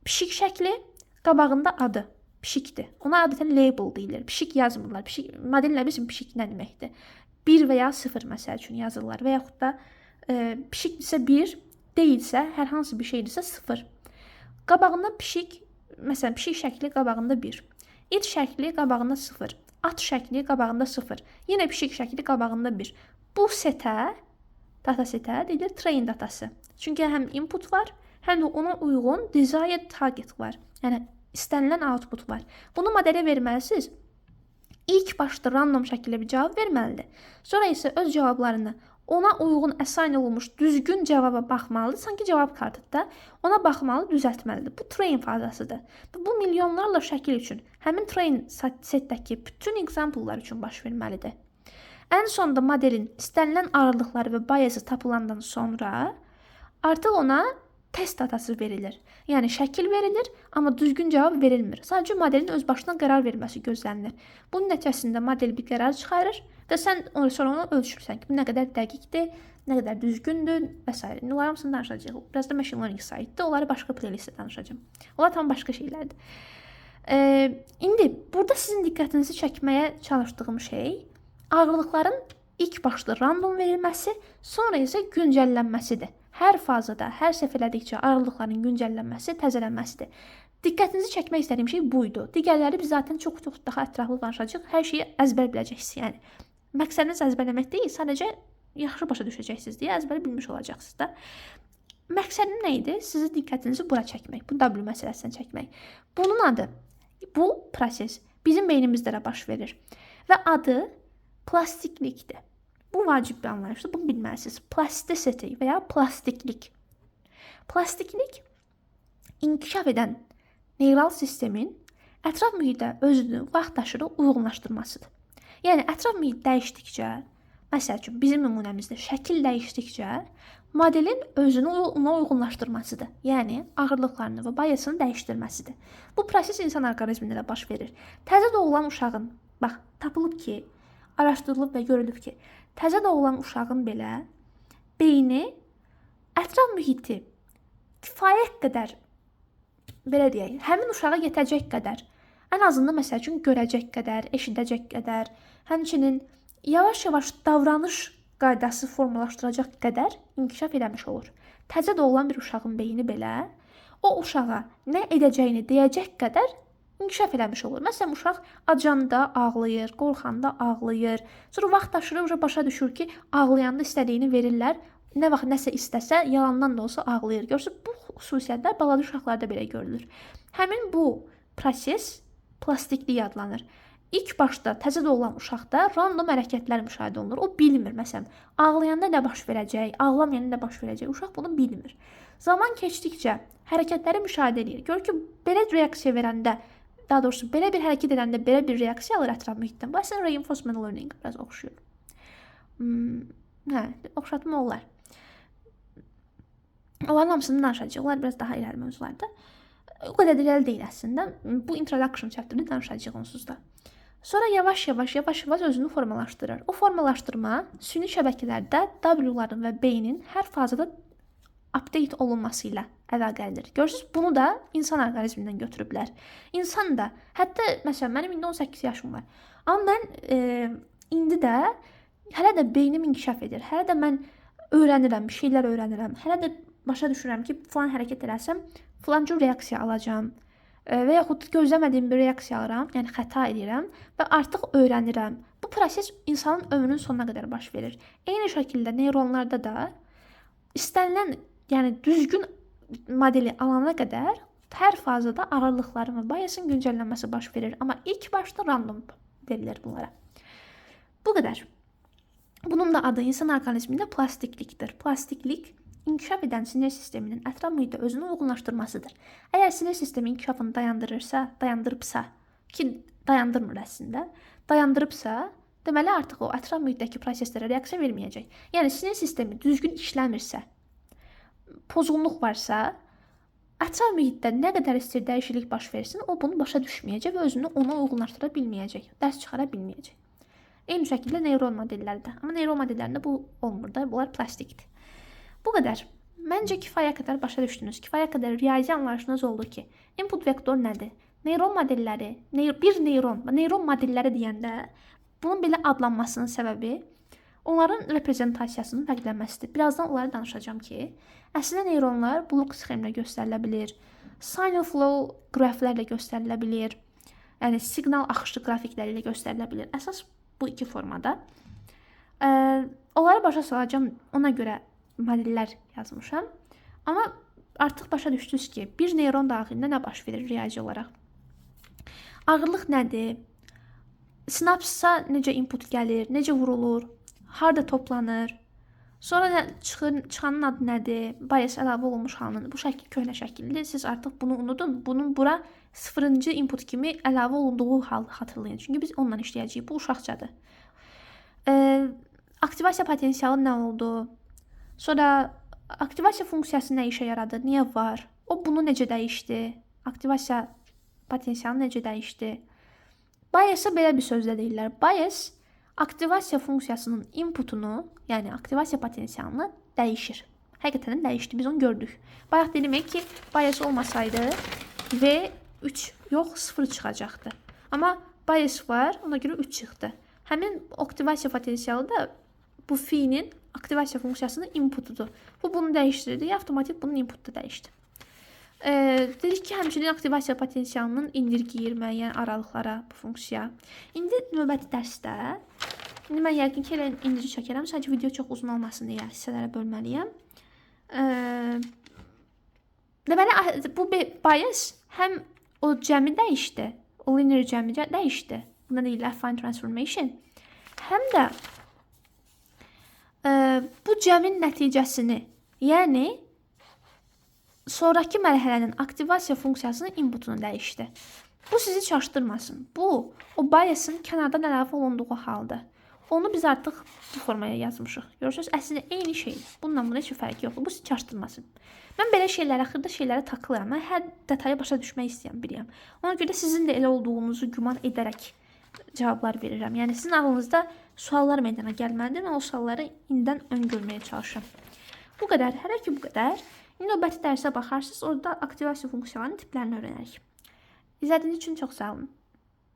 pişik şəkli qabağında adı, pişikdir. Ona adətən label deyilir. Pişik yazmırlar. Modellə bizim pişik nə deməkdir? 1 və ya 0 məsəl üçün yazırlar. Və yaxud da pişikdirsə 1, deyilsə, hər hansı bir şeydirsə 0. Qabağında pişik, məsələn, pişik şəkli qabağında 1. İt şəkli qabağında 0. At şəkli qabağında 0. Yenə pişik şəkli qabağında 1. Bu data setə deyilir train datası. Çünki həm input var, həm də ona uyğun desired target var. Yəni istənilən output var. Bunu modelə verməlisiniz. İlk başda random şəkildə bir cavab verməlidir. Sonra isə öz cavablarını ona uyğun assign olunmuş düzgün cavaba baxmalıdır. Sanki cavab kartıda ona baxmalı, düzəltməlidir. Bu train fazasıdır. Və bu milyonlarla şəkil üçün, həmin train setdəki bütün example'lar üçün baş verməlidir. Ən sonda modelin istənilən ağırlıqları və biası tapılandan sonra artıq ona test datası verilir. Yəni şəkil verilir, amma düzgün cavab verilmir. Sadəcə modelin öz başına qərar verməsi gözlənilir. Bunun nəticəsində model bir qərar çıxarır və sən sonra onu ölçürsən ki, bu nə qədər dəqiqdir, nə qədər düzgündür və s. Bunlar hamısını danışacağıq. Biraz da machine learning saytdır. Onları başqa playlistdə danışacağam. Onlar tam başqa şeylərdir. İndi burada sizin diqqətinizi çəkməyə çalışdığım şey ağırlıqların ilk başda random verilməsi, sonra isə güncəllənməsidir. Hər fazada, hər səhv elədikcə ağırlıqların güncəllənməsi, təzələnməsidir. Diqqətinizi çəkmək istədiyim şey buydu. Digərləri biz zaten çox daha ətraflı danışacağıq. Hər şeyi əzbər biləcəksiniz. Yəni məqsədiniz əzbərləmək deyil, sadəcə yaxşı başa düşəcəksiniz deyə əzbəri bilmiş olacaqsınız da. Məqsədim nə idi? Sizin diqqətinizi bura çəkmək, bu W məsələsinə çəkmək. Bunun adı, bu proses bizim beynimizdə də baş verir və adı plastiklikdir. Bu vacib bir anlayışdır. Bunu bilməlisiniz. Plasticity və ya plastiklik. Plastiklik inkişaf edən neyral sistemin ətraf mühitə özünü vaxtaşırı uyğunlaşdırmasıdır. Yəni ətraf mühit dəyişdikcə, məsəl üçün bizim nümunəmizdə şəkil dəyişdikcə modelin özünü ona uyğunlaşdırmasıdır. Yəni ağırlıqlarını və biasını dəyişdirməsidir. Bu proses insan orqanizmində də baş verir. Təzə doğulan uşağın, bax, tapılıb ki, araşdırılıb və görülüb ki, təzə doğulan uşağın belə beyni ətraf mühiti kifayət qədər, belə deyək, həmin uşağa yetəcək qədər, ən azından məsəl üçün görəcək qədər, eşidəcək qədər, həmçinin yavaş-yavaş davranış qaydası formalaşdıracaq qədər inkişaf eləmiş olur. Təzə doğulan bir uşağın beyni belə o uşağa nə edəcəyini deyəcək qədər inkişaf eləmiş olur. Məsələn, uşaq acanda ağlayır, qorxanda ağlayır. Sonra vaxtaşırı başa düşür ki, ağlayanda istədiyini verirlər. Nə vaxt nəsə istəsə, yalandan da olsa ağlayır. Görürsünüz, bu xüsusiyyətlər balaca uşaqlarda belə görülür. Həmin bu proses plastiklik adlanır. İlk başda təzə doğulan uşaqda random hərəkətlər müşahidə olunur. O bilmir. Məsələn, ağlayanda nə baş verəcək, ağlamayanda nə baş verəcək. Uşaq bunu bilmir. Zaman keçdikcə hərəkətləri müşahidə edir. Görür ki, belə reaksiya verəndə, daha doğrusu belə bir hərəkət edəndə belə bir reaksiya alır ətraf mühitdən. Bu əslində reinforcement learning biraz oxşuyur. Oxşatma olar. Onların hamısını danışacağıq. Onlar biraz daha irəli mövzulardır. O qədər irəli deyil əslində. Bu introduction chapter'da danışacağıq onsuz da. Sonra yavaş-yavaş özünü formalaşdırır. O formalaşdırma süni şəbəkələrdə W-ların və B-nin hər fazada update olunması ilə əlaqəlidir. Görürsünüz, bunu da insan orqanizmindən götürüblər. İnsan da, hətta məsələn, mənim indi 18 yaşım var. Amma mən indi də hələ də beynim inkişaf edir. Hələ də mən öyrənirəm, bir şeylər öyrənirəm. Hələ də başa düşürəm ki, falan hərəkət eləsəm, falan cür reaksiya alacağam. Və yaxud gözləmədiyim bir reaksiya alıram, yəni xəta edirəm və artıq öyrənirəm. Bu proses insanın ömrünün sonuna qədər baş verir. Eyni şəkildə neyronlarda da istənilən, yəni düzgün modeli alana qədər hər fazada ağırlıqların və biasın güncəllənməsi baş verir. Amma ilk başda random deyilir bunlara. Bu qədər. Bunun da adı insan orqanizmində plastiklikdir. Plastiklik inkişaf edən sinir sisteminin ətraf mühitə özünü uyğunlaşdırmasıdır. Əgər sinir sistemi inkişafını dayandırıbsa, ki dayandırmır əslində, dayandırıbsa, deməli artıq o ətraf mühitdəki proseslərə reaksiya verməyəcək. Yəni sinir sistemi düzgün işləmirsə, pozğunluq varsa, ətraf mühitdə nə qədər istəyir dəyişiklik baş versin, o bunu başa düşməyəcək və özünü ona uyğunlaşdıra bilməyəcək, dərs çıxara bilməyəcək. Eyni şəkildə neyron modellərdə. Amma neyron modellərində bu olmur da, bunlar plastikdir. Bu qədər. Məncə kifayət qədər başa düşdünüz. Kifayət qədər riyazi anlayışınız oldu ki, input vektor nədir? Neyron modelləri, bir neyron modelləri deyəndə bunun belə adlanmasının səbəbi onların reprezentasiyasının fərqlənməsidir. Birazdan onları danışacağam ki, əslində neyronlar blok sxemlə göstərilə bilir, signal flow qraflərlə göstərilə bilir, yəni siqnal axışı qrafikləri ilə göstərilə bilir. Əsas bu iki formada. Onları başa salacağım, ona görə modellər yazmışam. Amma artıq başa düşdünüz ki, bir neyron daxilində nə baş verir riyazi olaraq? Ağırlıq nədir? Sinapsa necə input gəlir, necə vurulur, harda toplanır. Sonra çıxanın adı nədir? Bias əlavə olunmuş halının. Bu şəkil köhnə şəkildir. Siz artıq bunu unudun. Bunun bura 0-cı input kimi əlavə olunduğu hal xatırlayın. Çünki biz onunla işləyəcəyik. Bu uşaqcadır. Aktivasiya potensialı nə oldu? Sonra aktivasiya funksiyası nə işə yaradı? Niyə var? O bunu necə dəyişdi? Aktivasiya potensialı necə dəyişdi? Bias'a belə bir sözlə deyirlər. Bias aktivasiya funksiyasının inputunu, yəni aktivasiya potensialını dəyişir. Həqiqətən dəyişdi. Biz onu gördük. Bayaq dedik ki, bias olmasaydı V3 yox 0 çıxacaqdı. Amma bias var, ona görə 3 çıxdı. Həmin aktivasiya potensialı da bu fiilin aktivasiya funksiyasının inputudur. Bu bunu dəyişdirdi, avtomatik bunun inputu da dəyişdi. Dedik ki, həmçinin aktivasiya potensialının indirgəyir müəyyən aralıqlara bu funksiya. İndi növbəti dərsdə, mən yəqin ki, elə indirici çəkərəm, sadəcə video çox uzun olmasın deyə hissələrə bölməliyəm. Deməli, bu bias həm o cəmi dəyişdi, o linear cəmi dəyişdi. Buna deyirlər affine transformation. Həm də bu cəmin nəticəsini, yəni sonraki mərhələnin aktivasiya funksiyasının inputunu dəyişdi. Bu sizi çaşdırmasın. Bu, o biasın kənardan əlavə olunduğu halda. Onu biz artıq bu formaya yazmışıq. Görürsünüz, əslində eyni şeydir. Bununla bunun heç bir fərqi yoxdur. Bu sizi çaşdırmasın. Mən belə şeylərə, xırda şeylərə takılıram. Mən hər detayı başa düşmək istəyən biriyəm. Ona görə sizin də elə olduğunuzu güman edərək cavablar verirəm. Yəni sizin ağlınızda suallar meydana gəlməlidir. Mən o sualları indidən öngörməyə çalışıram. Bu qədər, hələ ki bu qədər. Növbəti dərsə baxarsınız, orada aktivasiya funksiyalarının tiplərini öyrənərik. İzlədiyiniz üçün çox sağ olun.